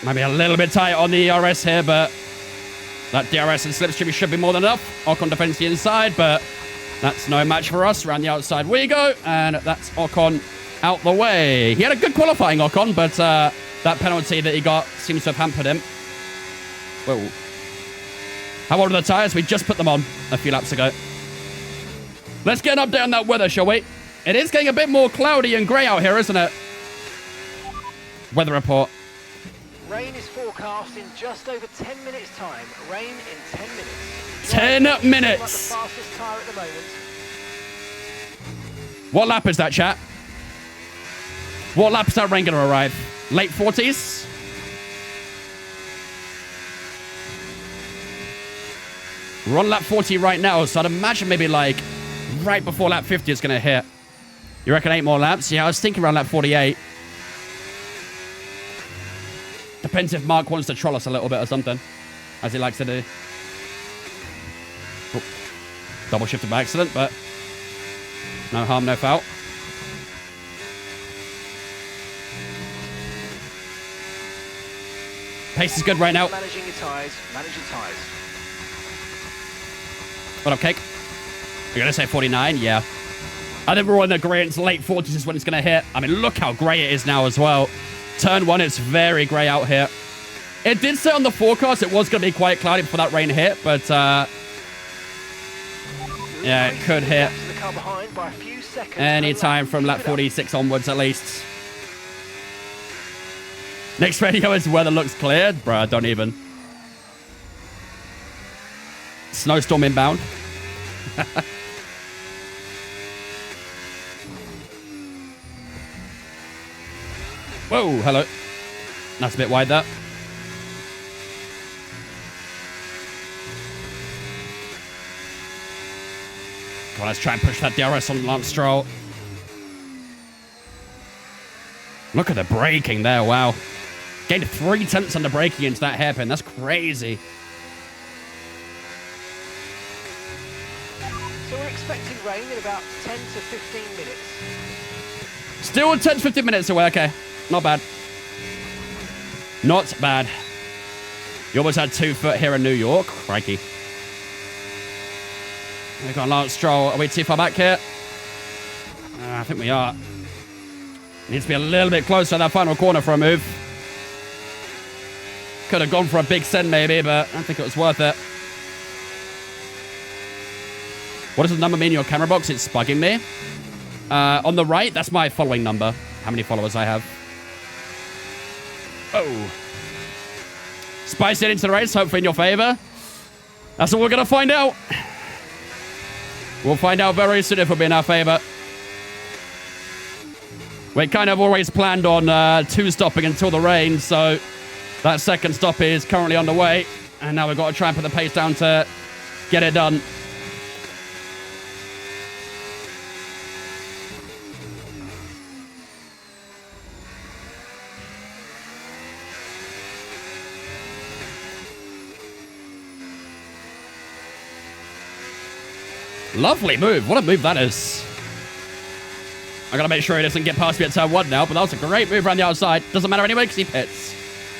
Maybe a little bit tight on the ERS here, but that DRS and slipstream should be more than enough. Ocon defends the inside, but that's no match for us. Around the outside we go, and that's Ocon out the way. He had a good qualifying, Ocon, but that penalty that he got seems to have hampered him. Whoa. How old are the tyres? We just put them on a few laps ago. Let's get an update on that weather, shall we? It is getting a bit more cloudy and grey out here, isn't it? Weather report. Rain is forecast in just over 10 minutes' time. Rain in 10 minutes. 10 minutes. Like the fastest tyre at the moment. What lap is that, chat? What lap is that rain going to arrive? Late 40s? We're on lap 40 right now, so I'd imagine maybe like right before lap 50 it's going to hit. You reckon 8 more laps? Yeah, I was thinking around lap 48. Depends if Mark wants to troll us a little bit or something, as he likes to do. Oh, double shifted by accident, but no harm, no foul. Pace is good right now. Managing your tyres, manage your tyres. What up, Cake? You're going to say 49? Yeah. I think we're all in the grey. It's late 40s is when it's going to hit. I mean, look how grey it is now as well. Turn 1, it's very grey out here. It did say on the forecast it was going to be quite cloudy before that rain hit, but yeah, it could hit any time from lap 46 onwards at least. Next radio is weather looks clear. Bruh, don't even. Snowstorm inbound. Whoa, hello. That's a bit wide, that. Come on, let's try and push that DRS on Lance Stroll. Look at the braking there, wow. Gained 3 tenths on the braking into that hairpin. That's crazy. So we're expecting rain in about 10 to 15 minutes. Still 10 to 15 minutes away, okay. Not bad. Not bad. You almost had 2 foot here in New York. Crikey. We've got Lance Stroll. Are we too far back here? I think we are. Needs to be a little bit closer to that final corner for a move. Could have gone for a big send maybe, but I don't think it was worth it. What does the number mean in your camera box? It's bugging me. On the right, that's my following number. How many followers I have. Oh. Spice it into the race, hopefully in your favor. That's what we're going to find out. We'll find out very soon if it'll be in our favor. We kind of always planned on 2 stopping until the rain, so that second stop is currently underway. And now we've got to try and put the pace down to get it done. Lovely move. What a move that is. I gotta make sure he doesn't get past me at turn 1 now, but that was a great move around the outside. Doesn't matter anyway because he pits.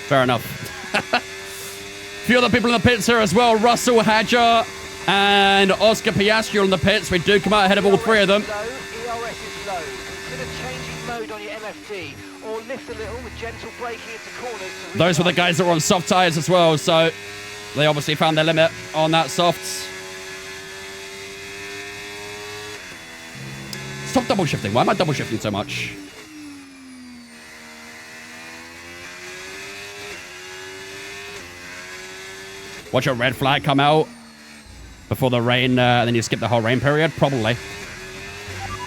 Fair enough. A few other people in the pits here as well. Russell, Hadjar, and Oscar Piastri in the pits. We do come out ahead of all 3 of them. ERS is low. Consider changing mode on your MFD or lift a little with gentle braking into corners. Those were the guys that were on soft tyres as well, so they obviously found their limit on that softs. Stop double shifting. Why am I double shifting so much? Watch a red flag come out before the rain, and then you skip the whole rain period? Probably.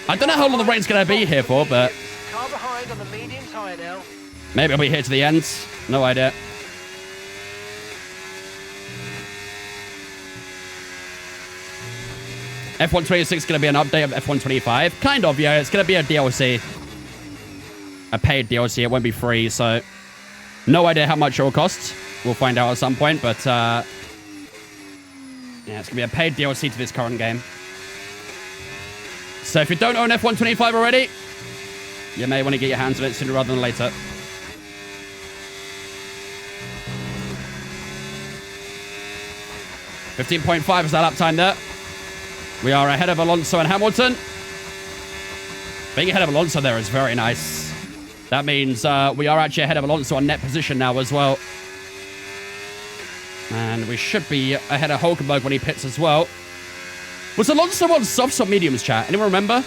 I don't know how long the rain's going to be here for, but... Car behind on the medium tyre now. Maybe it'll be here to the end. No idea. F126 is going to be an update of F125. Kind of, yeah. It's going to be a DLC. A paid DLC. It won't be free, so... No idea how much it will cost. We'll find out at some point, but... Yeah, it's going to be a paid DLC to this current game. So if you don't own F125 already, you may want to get your hands on it sooner rather than later. .5 is that lap time there. We are ahead of Alonso and Hamilton. Being ahead of Alonso there is very nice. That means we are actually ahead of Alonso on net position now as well. And we should be ahead of Hulkenberg when he pits as well. Was Alonso on softs or mediums, chat? Anyone remember?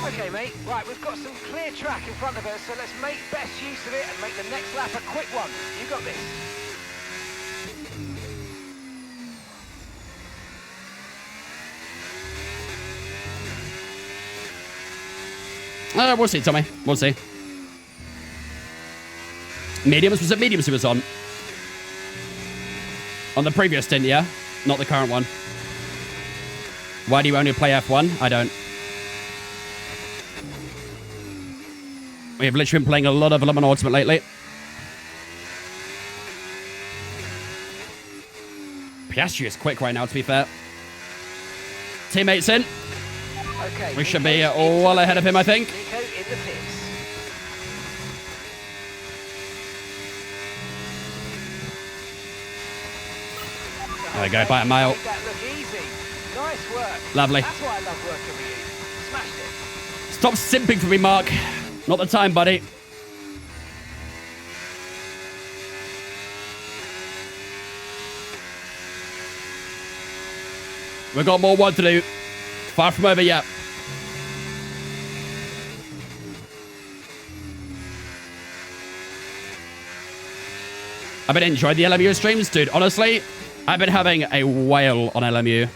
Okay, mate. Right, we've got some clear track in front of us, so let's make best use of it and make the next lap a quick one. You got this. We'll see, Tommy. We'll see. Mediums? Was it mediums he was on? On the previous stint, yeah? Not the current one. Why do you only play F1? I don't. We have literally been playing a lot of Le Mans Ultimate lately. Piastri is quick right now, to be fair. Teammates in. Okay, We should be well ahead of him, I think. Nico in the pits. There we go, by a mile. Made that look easy. Nice work. Lovely. That's why I love working with you. Smashed it. Stop simping for me, Mark. Not the time, buddy. We've got more work to do. Far from over yet. I've been enjoying the LMU streams, dude. Honestly, I've been having a whale on LMU.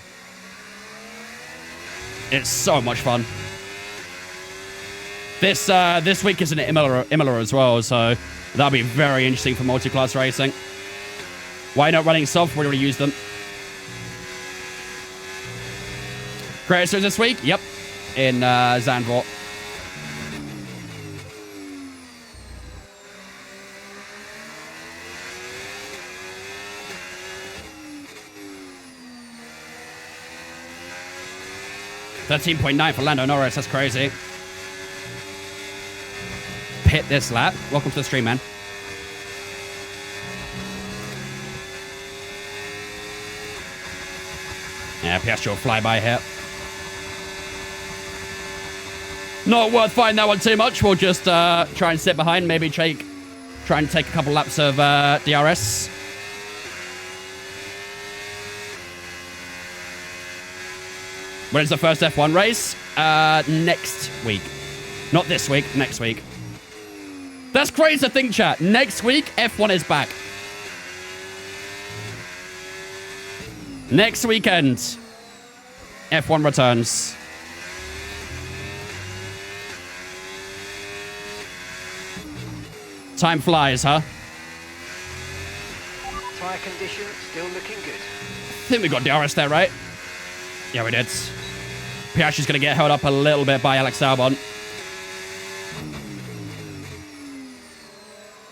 It's so much fun. This week is an Imola as well, so that'll be very interesting for multi-class racing. Why not running soft? We already used them. Creators this week? Yep. In Zandvoort. .9 for Lando Norris. That's crazy. Pit this lap. Welcome to the stream, man. Yeah, Piastri will fly by here. Not worth fighting that one too much. We'll just try and sit behind. Maybe try and take a couple laps of DRS. When is the first F1 race? Next week. Not this week, next week. That's crazy to think, chat. Next week, F1 is back. Next weekend, F1 returns. Time flies, huh? Tyre condition still looking good. I think we got DRS there, right? Yeah, we did. Piastri's going to get held up a little bit by Alex Albon.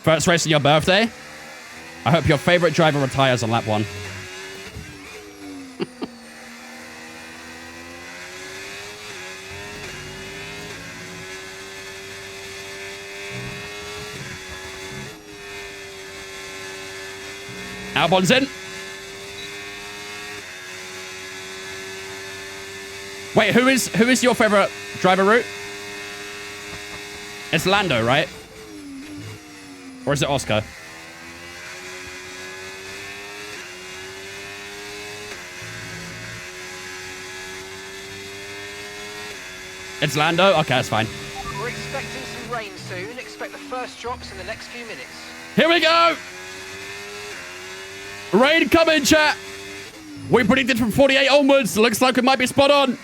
First race on your birthday? I hope your favorite driver retires on lap 1. Albon's in. Wait, who is your favorite driver route? It's Lando, right? Or is it Oscar? It's Lando? Okay, that's fine. We're expecting some rain soon. Expect the first drops in the next few minutes. Here we go! Rain coming, chat. We predicted from 48 onwards. Looks like we might be spot on.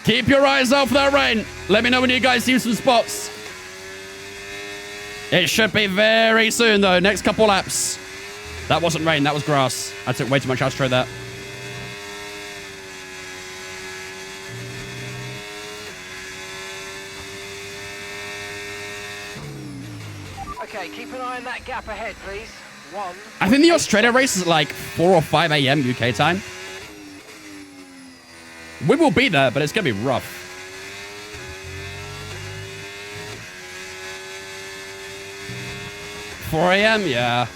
Keep your eyes out for that rain. Let me know when you guys see some spots. It should be very soon, though. Next couple laps. That wasn't rain. That was grass. I took way too much astro there. Okay, keep an eye on that gap ahead, please. I think the Australia race is at like 4 or 5 a.m. UK time. We will be there, but it's going to be rough. 4 a.m.? Yeah.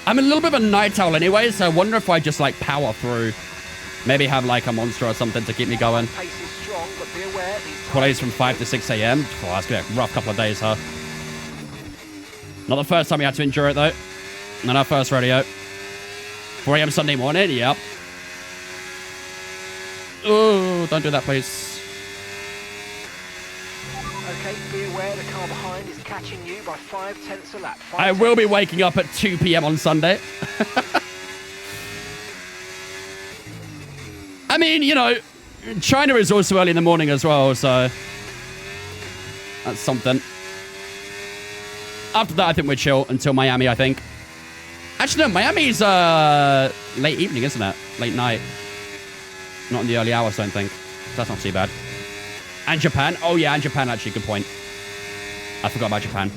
I'm a little bit of a night owl anyway, so I wonder if I just like power through. Maybe have like a monster or something to keep me going. Pace is strong, but be aware these Qualities from 5 to 6 a.m. Oh, that's going to be a rough couple of days, huh? Not the first time we had to endure it, though. Not our first rodeo. 4 a.m. Sunday morning, yep. Oh, don't do that, please. Okay, be aware the car behind is catching you by 0.5 a lap. I will be waking up at 2 p.m. on Sunday. I mean, you know, China is also early in the morning as well, so that's something. After that, I think we're chill until Miami, I think. Actually, no, Miami's late evening, isn't it? Late night. Not in the early hours, I don't think. That's not too bad. And Japan. Oh, yeah, and Japan, actually. Good point. I forgot about Japan.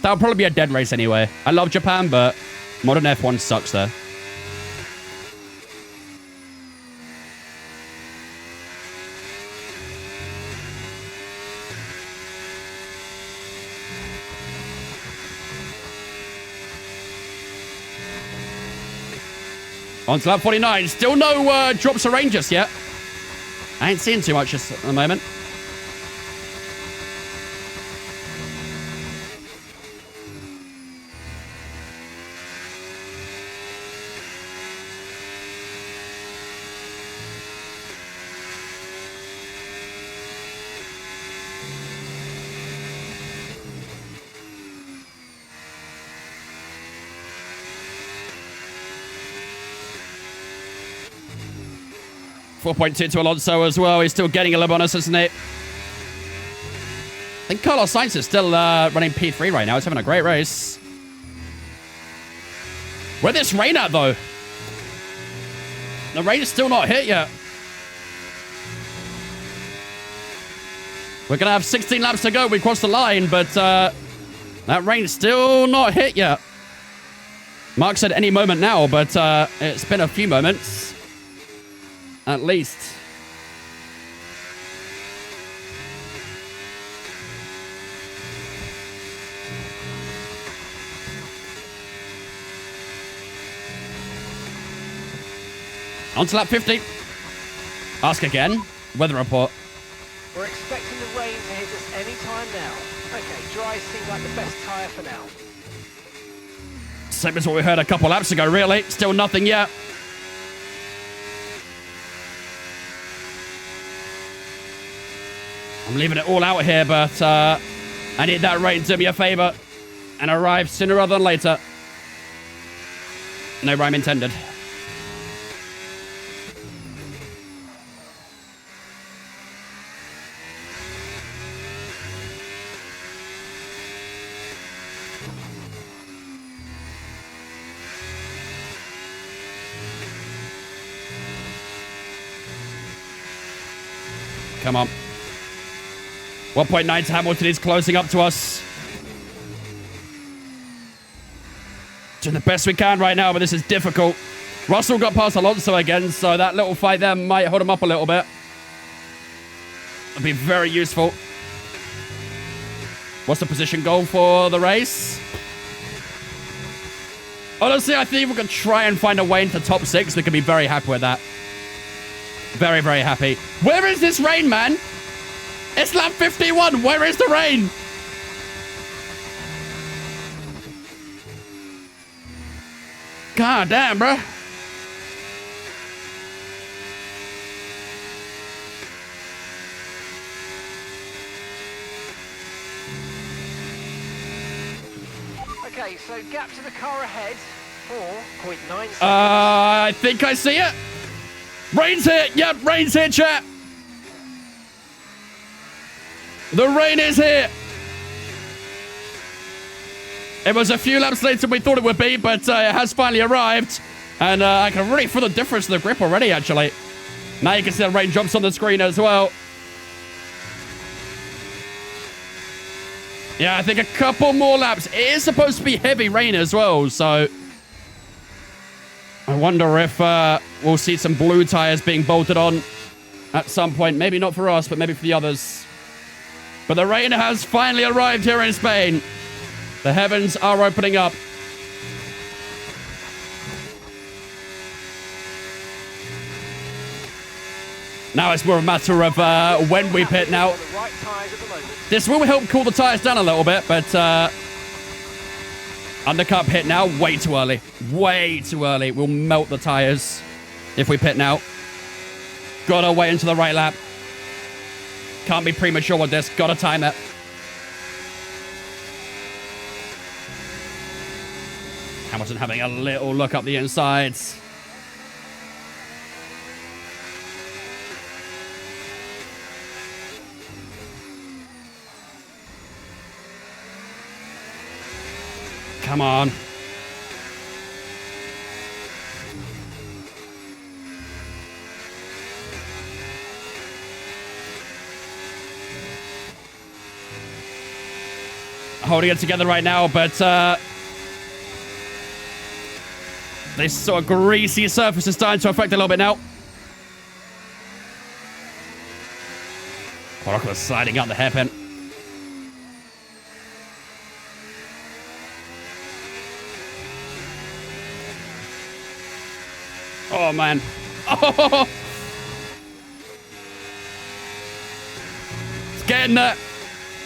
That would probably be a dead race anyway. I love Japan, but modern F1 sucks there. On to lap 49. Still no drops of rain just yet. I ain't seeing too much just at the moment. .2 to Alonso as well. He's still getting a little bonus, isn't he? I think Carlos Sainz is still running P3 right now. He's having a great race. Where'd this rain at, though? The rain is still not hit yet. We're going to have 16 laps to go. We crossed the line, but that rain's still not hit yet. Mark said any moment now, but it's been a few moments. At least. On to lap 50. Ask again. Weather report. We're expecting the rain to hit us any time now. Okay, dry seems like the best tyre for now. Same as what we heard a couple laps ago, really. Still nothing yet. I'm leaving it all out here, but I need that rain to do me a favor and arrive sooner rather than later. No rhyme intended. Come on. 1.9 to Hamilton is closing up to us. Doing the best we can right now, but this is difficult. Russell got past Alonso again, so that little fight there might hold him up a little bit. It'll be very useful. What's the position goal for the race? Honestly, I think we can try and find a way into top 6. We can be very happy with that. Very, very happy. Where is this rain, man? It's lap 51. Where is the rain? God damn, bro. Okay, so gap to the car ahead, 4.9 seconds. I think I see it. Rain's here. Yep, rain's here, chat. The rain is here. It was a few laps later than we thought it would be, but it has finally arrived. And I can really feel the difference in the grip already, actually. Now you can see the rain drops on the screen as well. Yeah, I think a couple more laps. It is supposed to be heavy rain as well, so... I wonder if we'll see some blue tires being bolted on at some point. Maybe not for us, but maybe for the others. But the rain has finally arrived here in Spain. The heavens are opening up. Now it's more a matter of when we pit now. This will help cool the tires down a little bit, but undercut pit now, way too early. Way too early. We'll melt the tires if we pit now. Gotta wait until the right lap. Can't be premature with this. Gotta time it. Hamilton having a little look up the insides. Come on. Holding it together right now, but this sort of greasy surface is starting to affect a little bit now. Monaco sliding out the hairpin. Oh, man. Oh! It's getting there.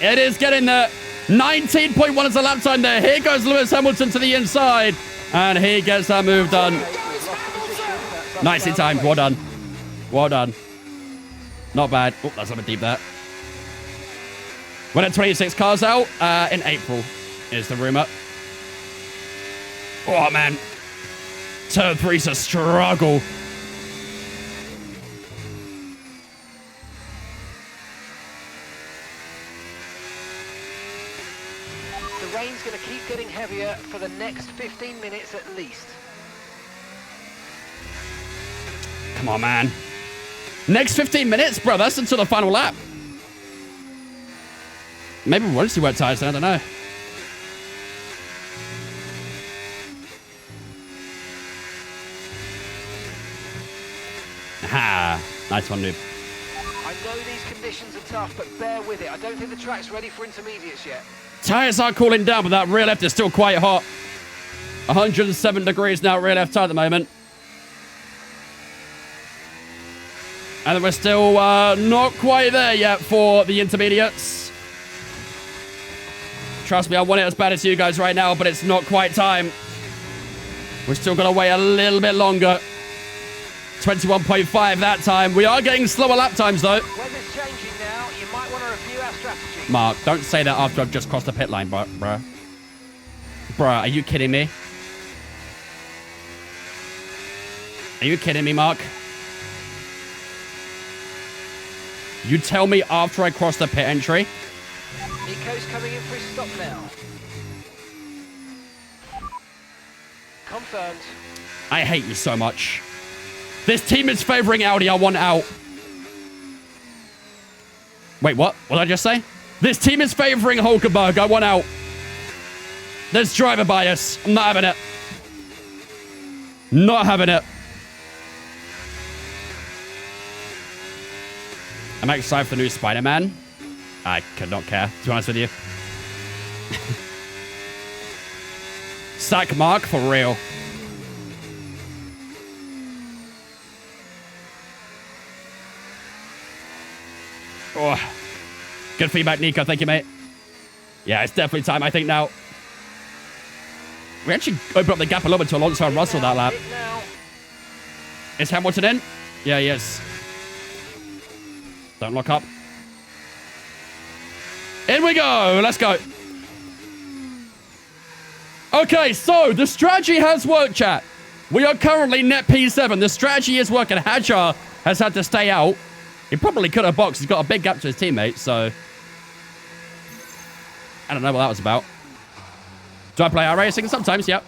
It is getting there. 19.1 is the lap time there. Here goes Lewis Hamilton to the inside. And he gets that move done. Nicely timed. Well done. Well done. Not bad. Oh, that's a bit deep there. When at 26 cars out in April is the rumor. Oh, man. Turn 3's a struggle. The rain's going to keep getting heavier for the next 15 minutes at least. Come on, man. Next 15 minutes? Bro, that's until the final lap. Maybe we won't see wet tires then, I don't know. Aha. Nice one, noob. I know these conditions are tough, but bear with it. I don't think the track's ready for intermediates yet. Tires are cooling down, but that rear left is still quite hot. 107 degrees now, rear left tire at the moment. And we're still not quite there yet for the intermediates. Trust me, I want it as bad as you guys right now, but it's not quite time. We're still going to wait a little bit longer. 21.5 that time. We are getting slower lap times, though. Weather's changing now. You might want to review our strategy. Mark, don't say that after I've just crossed the pit line, bruh. Bruh, are you kidding me? Are you kidding me, Mark? You tell me after I cross the pit entry? Nico's coming in for his stop now. Confirmed. I hate you so much. This team is favoring Audi. I want out. Wait, what? What did I just say? This team is favoring Hulkenberg. I want out. There's driver bias. I'm not having it. Not having it. I'm excited for the new Spider-Man. I could not care, to be honest with you. Sack Mark for real. Oh, good feedback, Nico. Thank you, mate. Yeah, it's definitely time, I think, now. We actually opened up the gap a little bit to Alonso and Russell that lap. Is Hamilton in? Yeah, he is. Don't lock up. In we go. Let's go. Okay, so the strategy has worked, chat. We are currently net P7. The strategy is working. Hadjar has had to stay out. He probably could have boxed. He's got a big gap to his teammates, so... I don't know what that was about. Do I play iRacing? Sometimes, yep.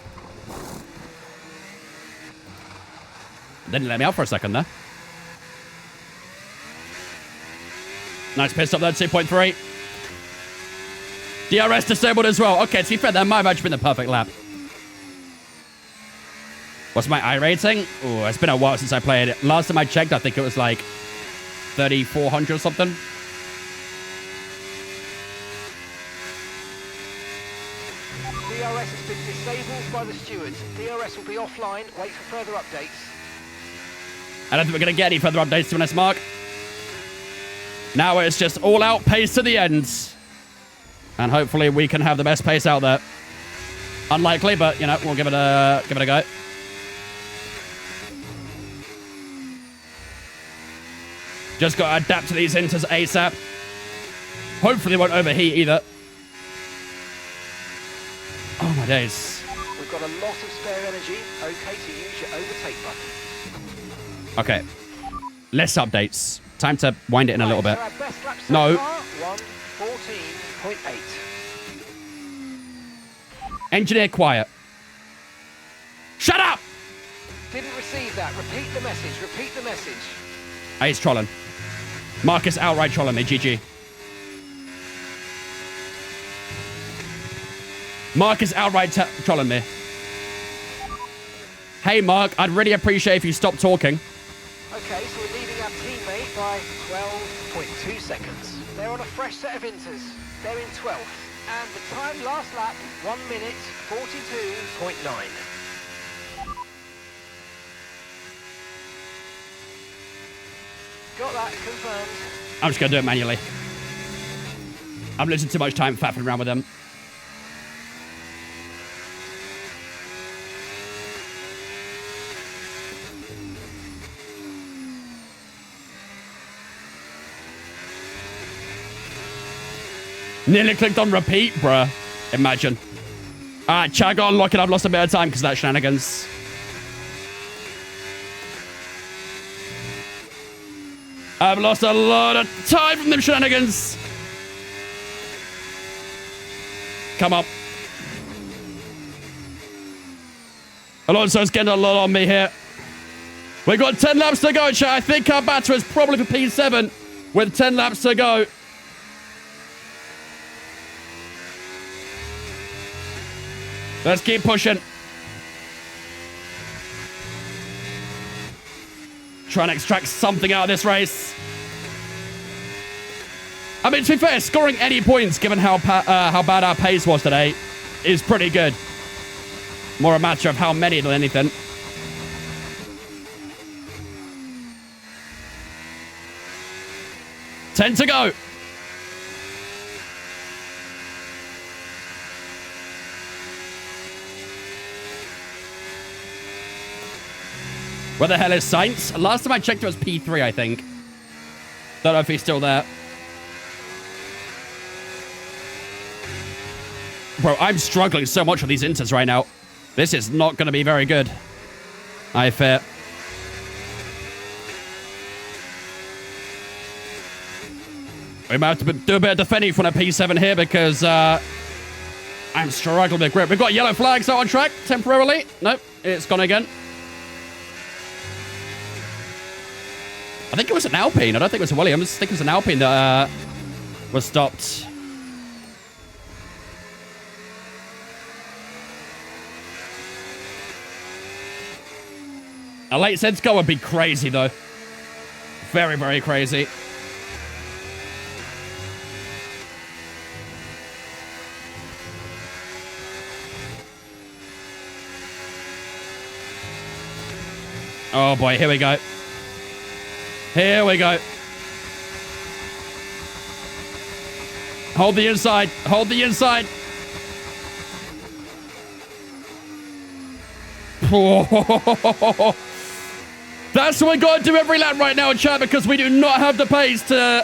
Didn't let me out for a second there. Nice pit stop there, 2.3. DRS disabled as well. Okay, to be fair, that might have actually been the perfect lap. What's my iRating? Oh, it's been a while since I played it. Last time I checked, I think it was like 3,400 or something. DRS has been disabled by the stewards. DRS will be offline. Wait for further updates. I don't think we're going to get any further updates, to be honest, Mark. Now it's just all-out pace to the end. And hopefully we can have the best pace out there. Unlikely, but, you know, we'll give it a go. Just got to adapt to these inters ASAP. Hopefully they won't overheat either. Oh, my days. We've got a lot of spare energy. Okay to use your overtake button. Okay. Less updates. Time to wind it in a little bit. So our best lap so No. far, 1:14.8. Engineer quiet. Shut up! Didn't receive that. Repeat the message. Repeat the message. Oh, he's trolling. Marcus outright trolling me. GG. Marcus outright trolling me. Hey, Mark, I'd really appreciate if you stopped talking. Okay, so we're leading our teammate by 12.2 seconds. They're on a fresh set of inters. They're in 12th. And the time last lap, 1 minute 42.9. Got that confirmed. I'm just going to do it manually. I'm losing too much time faffing around with them. Nearly clicked on repeat, bruh. Imagine. Alright, chat, got unlock it. I've lost a bit of time because of that shenanigans. I've lost a lot of time from them shenanigans. Come on. Alonso's getting a lot on me here. We've got 10 laps to go, chat. I think our batter is probably for P7 with 10 laps to go. Let's keep pushing. Trying to extract something out of this race. I mean, to be fair, scoring any points, given how bad our pace was today, is pretty good. More a matter of how many than anything. Ten to go. Where the hell is Sainz? Last time I checked, it was P3, I think. Don't know if he's still there. Bro, I'm struggling so much with these inters right now. This is not going to be very good, I fear. We might have to do a bit of defending from a P7 here because I'm struggling with grip. We've got yellow flags out on track temporarily. Nope, it's gone again. I think it was an Alpine. I don't think it was a Williams. I think it was an Alpine that was stopped. A late sense go would be crazy, though. Very, very crazy. Oh, boy. Here we go. Here we go. Hold the inside. Hold the inside. That's what we got to do every lap right now, chat, because we do not have the pace to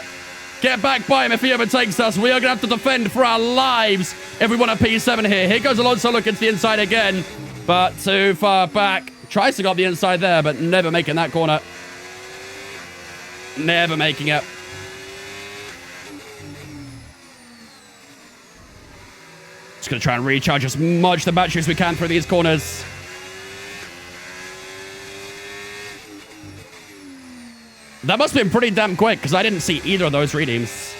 Get back by him if he overtakes us. We are going to have to defend for our lives if we want a P7 here. Here goes Alonso looking to the inside again, but too far back. Tries to go up the inside there, but never making that corner. Never making it. Just going to try and recharge as much the battery as we can through these corners. That must have been pretty damn quick, because I didn't see either of those redeems.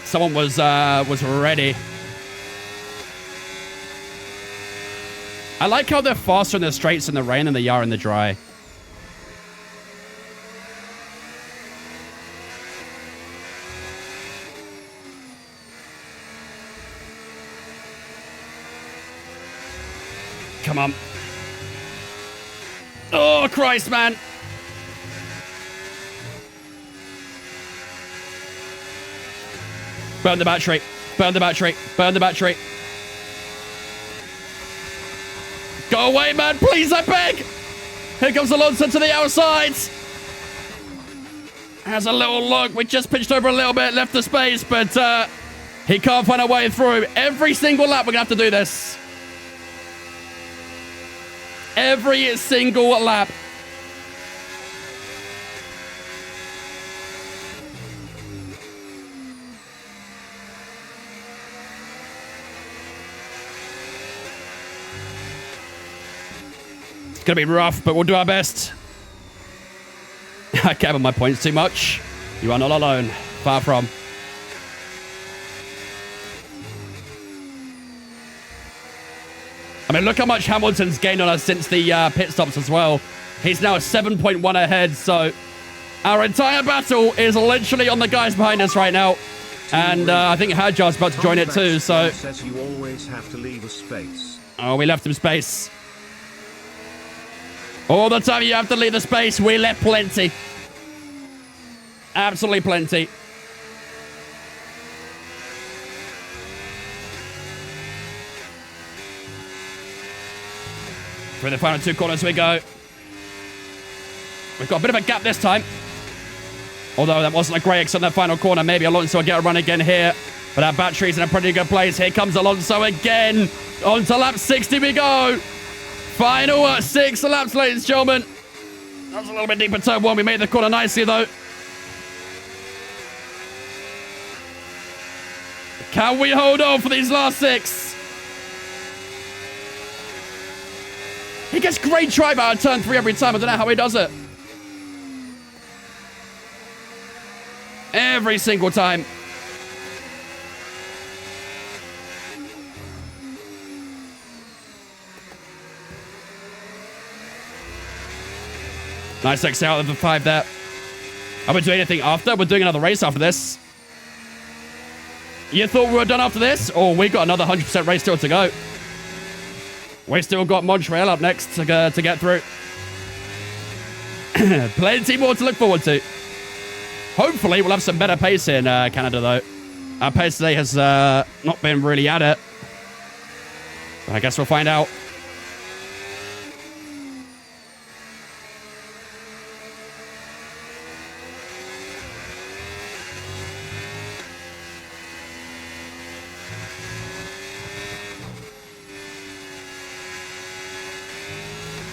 Someone was ready. I like how they're faster in the straights in the rain than they are in the dry. Come on. Oh, Christ, man. Burn the battery. Burn the battery. Burn the battery. Go away, man. Please, I beg. Here comes Alonso to the outside. Has a little look. We just pitched over a little bit, left the space, but he can't find a way through. Every single lap, we're going to have to do this. Every single lap. It's going to be rough, but we'll do our best. I care about my points too much. You are not alone. Far from. I mean, look how much Hamilton's gained on us since the pit stops as well. He's now 7.1 ahead, so our entire battle is literally on the guys behind us right now. And I think Hadjar's about to join it too, so... Says you always have to leave a space. Oh, we left him space. All the time you have to leave the space, we left plenty. Absolutely plenty. Through the final two corners we go. We've got a bit of a gap this time. Although that wasn't a great exit in that final corner. Maybe Alonso will get a run again here. But our battery's in a pretty good place. Here comes Alonso again. On to lap 60 we go. Final 6 laps, ladies and gentlemen. That was a little bit deeper turn 1. We made the corner nicely, though. Can we hold on for these last 6? He gets great drive out of turn 3 every time. I don't know how he does it. Every single time. Nice exit out of the 5 there. Are we doing anything after? We're doing another race after this. You thought we were done after this? Or we got another 100% race still to go. We still got Montreal up next to get through. Plenty more to look forward to. Hopefully, we'll have some better pace in Canada, though. Our pace today has not been really at it. But I guess we'll find out.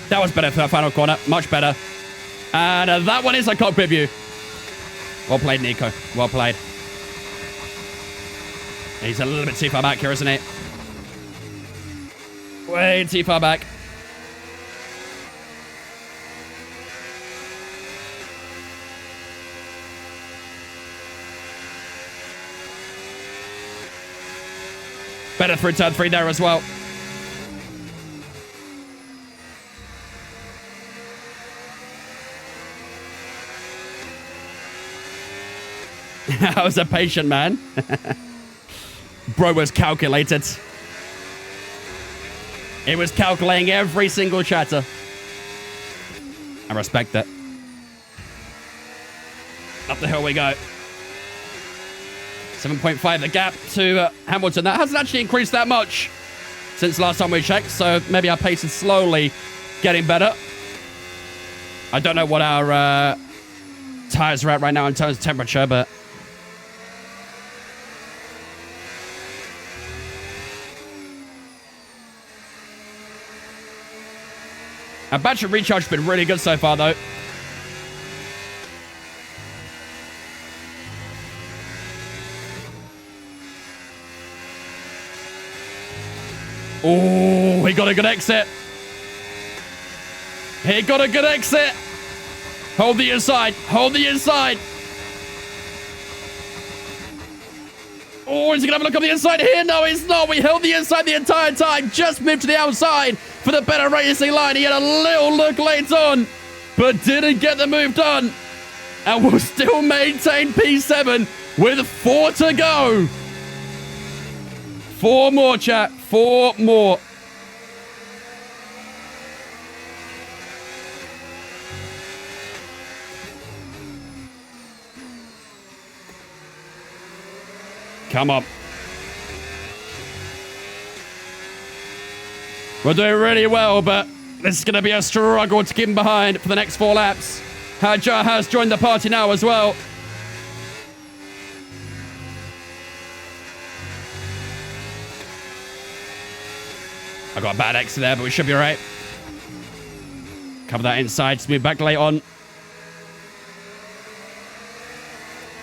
That was better for that final corner. Much better. And that one is a cockpit view. Well played, Nico. Well played. He's a little bit too far back here, isn't he? Way too far back. Better through turn 3 there as well. I was a patient man. Bro was calculated. He was calculating every single chatter. I respect that. Up the hill we go. 7.5 the gap to Hamilton. That hasn't actually increased that much since last time we checked, so maybe our pace is slowly getting better. I don't know what our tires are at right now in terms of temperature, but... Our battery recharge has been really good so far, though. Oh, he got a good exit. He got a good exit. Hold the inside. Hold the inside. Oh, is he going to have a look on the inside here? No, he's not. We held the inside the entire time. Just moved to the outside for the better racing line. He had a little look late on, but didn't get the move done. And will still maintain P7 with 4 to go. 4 more, chat. 4 more. Come on. We're doing really well, but this is going to be a struggle to keep him behind for the next 4 laps. Hadjar has joined the party now as well. I got a bad exit there, but we should be all right. Cover that inside, smooth back late on.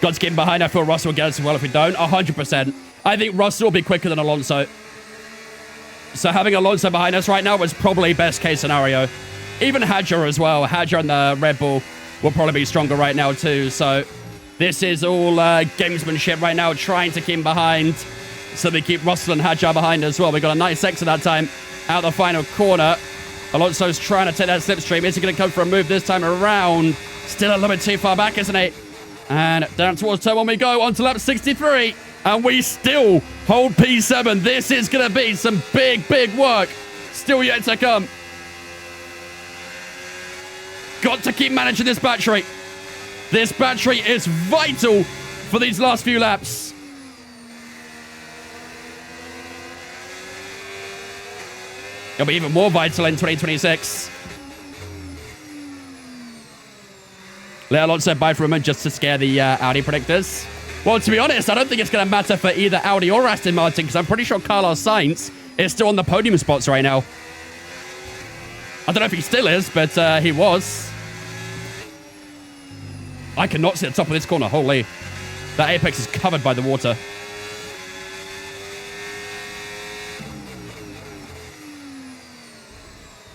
Got to get him behind. I feel Russell will get us as well if we don't. 100%. I think Russell will be quicker than Alonso. So having Alonso behind us right now was probably best case scenario. Even Hadjar as well. Hadjar and the Red Bull will probably be stronger right now too. So this is all gamesmanship right now, trying to keep him behind. So they keep Russell and Hadjar behind as well. We got a nice exit that time out the final corner. Alonso's trying to take that slipstream. Is he going to come for a move this time around? Still a little bit too far back, isn't he? And down towards turn 1 we go, on to lap 63. And we still hold P7. This is going to be some big, big work. Still yet to come. Got to keep managing this battery. This battery is vital for these last few laps. It'll be even more vital in 2026. Let Alonso buy for a moment just to scare the Audi predictors. Well, to be honest, I don't think it's going to matter for either Audi or Aston Martin, because I'm pretty sure Carlos Sainz is still on the podium spots right now. I don't know if he still is, but he was. I cannot see the top of this corner. Holy. That apex is covered by the water.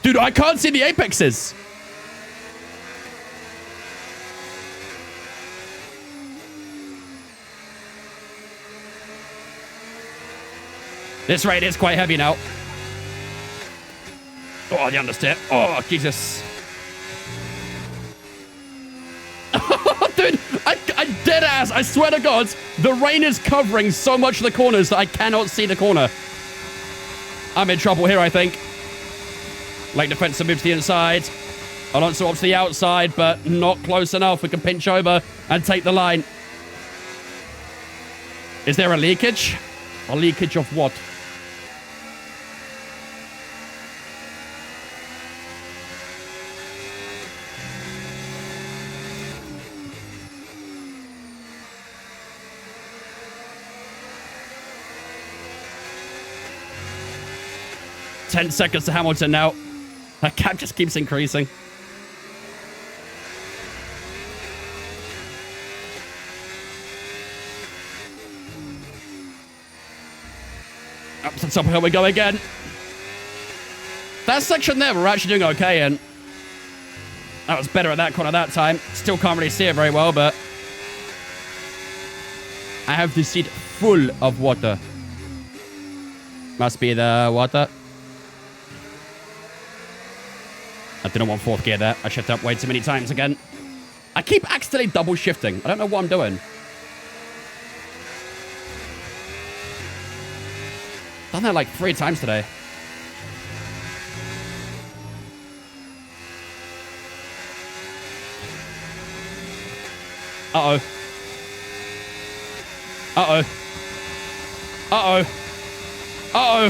Dude, I can't see the apexes. This raid is quite heavy now. Oh, the understeer. Oh, Jesus. Dude, I dead ass. I swear to God, the rain is covering so much of the corners that I cannot see the corner. I'm in trouble here, I think. Late defensive move to the inside. Alonso up to the outside, but not close enough. We can pinch over and take the line. Is there a leakage? A leakage of what? Ten seconds to Hamilton now. That gap just keeps increasing. Up to the top of the hill we go again. That section there, we're actually doing okay in. That was better at that corner that time. Still can't really see it very well, but I have the seat full of water. Must be the water. I didn't want 4th gear there. I shifted up way too many times again. I keep accidentally double shifting. I don't know what I'm doing. Done that like 3 times today. Uh-oh. Uh-oh. Uh-oh. Uh-oh.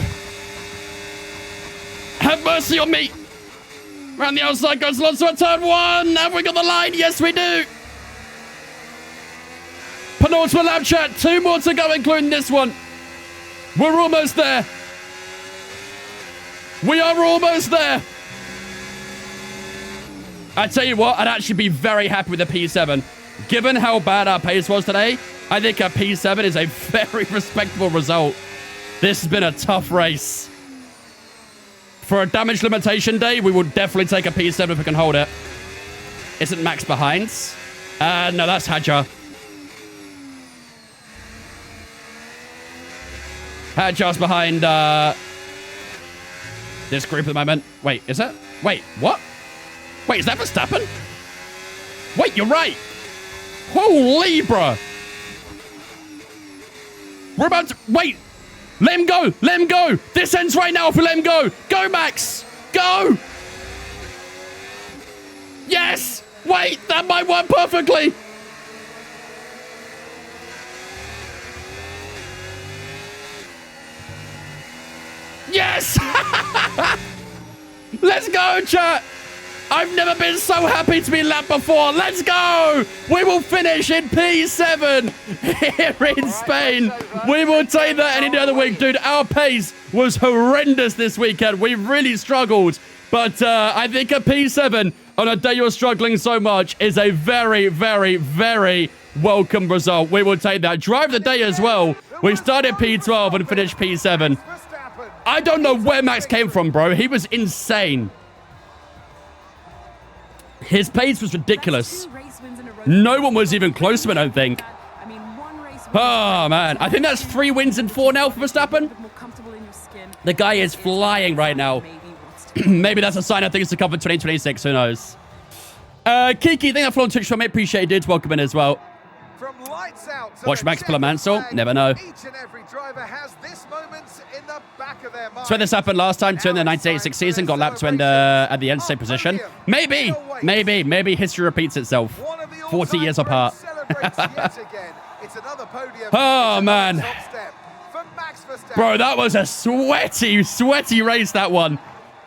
Have mercy on me! Around the outside goes Alonso at turn 1. Have we got the line? Yes, we do. Penultimate lap, chat. 2 more to go, including this one. We're almost there. We are almost there. I tell you what, I'd actually be very happy with a P7. Given how bad our pace was today, I think a P7 is a very respectable result. This has been a tough race. For a damage limitation day, we will definitely take a P7 if we can hold it. Isn't Max behind? No, that's Hadjar. Hadjar's behind this group at the moment. Wait, is it? Wait, what? Wait, is that Verstappen? Wait, you're right. Holy, bruh. We're about to... Wait. Let him go. Let him go. This ends right now if we let him go. Go, Max. Go. Yes. Wait, that might work perfectly. Yes. Let's go, chat. I've never been so happy to be lapped before. Let's go. We will finish in P7 here in Spain. We will take that any other week. Dude, our pace was horrendous this weekend. We really struggled. But I think a P7 on a day you're struggling so much is a very, very, very welcome result. We will take that. Drive the day as well. We started P12 and finished P7. I don't know where Max came from, bro. He was insane. His pace was ridiculous. No one was even close to him, I don't think. Oh, man. I think that's 3 wins in 4 now for Verstappen. The guy is flying right now. Maybe that's a sign of things to come for 2026. Who knows? Kiki, thank you for on Twitch for me. Appreciate it, dude. Welcome in as well. From lights out to Watch Max pull a Mansell. Never know. Each and every driver has this moment in the back of their mind. That's where this happened last time, too, in the 1986 season. Got lapped to end at the end, same position. Maybe history repeats itself. 40 years apart. Oh, man. Bro, that was a sweaty race, that one.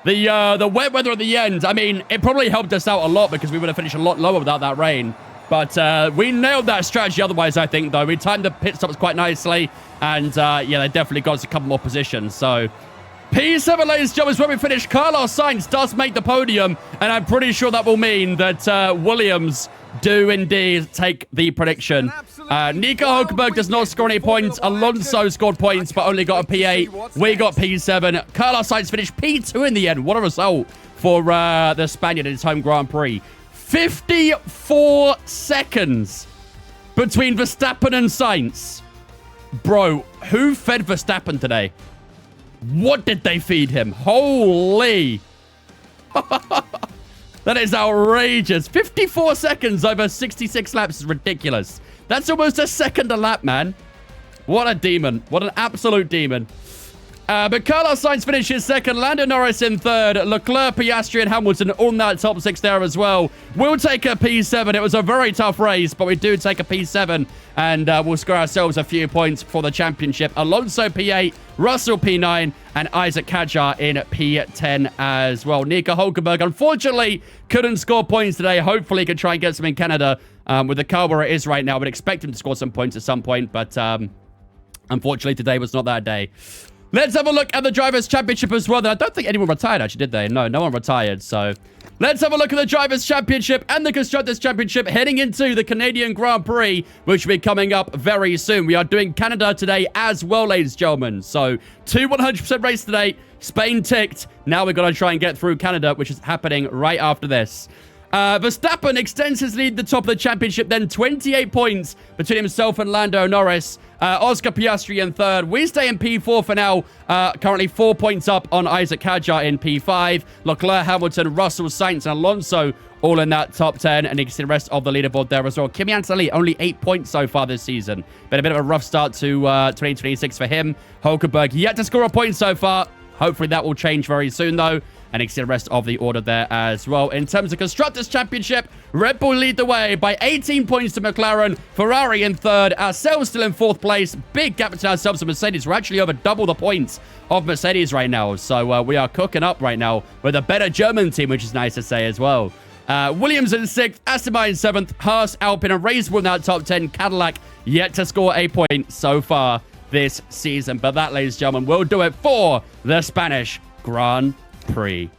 The wet weather at the end, I mean, it probably helped us out a lot because we would have finished a lot lower without that rain. But we nailed that strategy otherwise, I think, though. We timed the pit stops quite nicely. And, yeah, they definitely got us a couple more positions. So, P7, ladies and gentlemen, is where we finish. Carlos Sainz does make the podium. And I'm pretty sure that will mean that Williams do indeed take the prediction. Nico Hulkenberg does not score any points. Alonso scored points, but only got a P8. We got P7. Carlos Sainz finished P2 in the end. What a result for the Spaniard in his home Grand Prix. 54 seconds between Verstappen and Sainz. Bro, who fed Verstappen today? What did they feed him? Holy. That is outrageous. 54 seconds over 66 laps is ridiculous. That's almost a second a lap, man. What a demon. What an absolute demon. But Carlos Sainz finishes second, Lando Norris in third, Leclerc, Piastri, and Hamilton on that top 6 there as well. We'll take a P7. It was a very tough race, but we do take a P7, and we'll score ourselves a few points for the championship. Alonso P8, Russell P9, and Isaac Hadjar in P10 as well. Nico Hulkenberg, unfortunately, couldn't score points today. Hopefully, he can try and get some in Canada with the car where it is right now. We'd expect him to score some points at some point, but unfortunately, today was not that day. Let's have a look at the Drivers' Championship as well. I don't think anyone retired, actually, did they? No one retired. So let's have a look at the Drivers' Championship and the Constructors' Championship heading into the Canadian Grand Prix, which will be coming up very soon. We are doing Canada today as well, ladies and gentlemen. So 2 100% race today. Spain ticked. Now we've got to try and get through Canada, which is happening right after this. Verstappen extends his lead at the top of the championship, then 28 points between himself and Lando Norris. Oscar Piastri in third. We stay in P4 for now. Currently 4 points up on Isaac Hadjar in P5. Leclerc, Hamilton, Russell, Sainz, and Alonso all in that top 10. And you can see the rest of the leaderboard there as well. Kimi Antonelli, only 8 points so far this season. Been a bit of a rough start to 2026 for him. Hulkenberg yet to score a point so far. Hopefully that will change very soon, though. And you can see the rest of the order there as well. In terms of Constructors' Championship, Red Bull lead the way by 18 points to McLaren. Ferrari in third. Ourselves still in fourth place. Big gap between ourselves and Mercedes. We're actually over double the points of Mercedes right now. So we are cooking up right now with a better German team, which is nice to say as well. Williams in 6th. Aston Martin 7th. Haas, Alpine, and Race in that top 10. Cadillac yet to score a point so far this season. But that, ladies and gentlemen, will do it for the Spanish Grand Prix.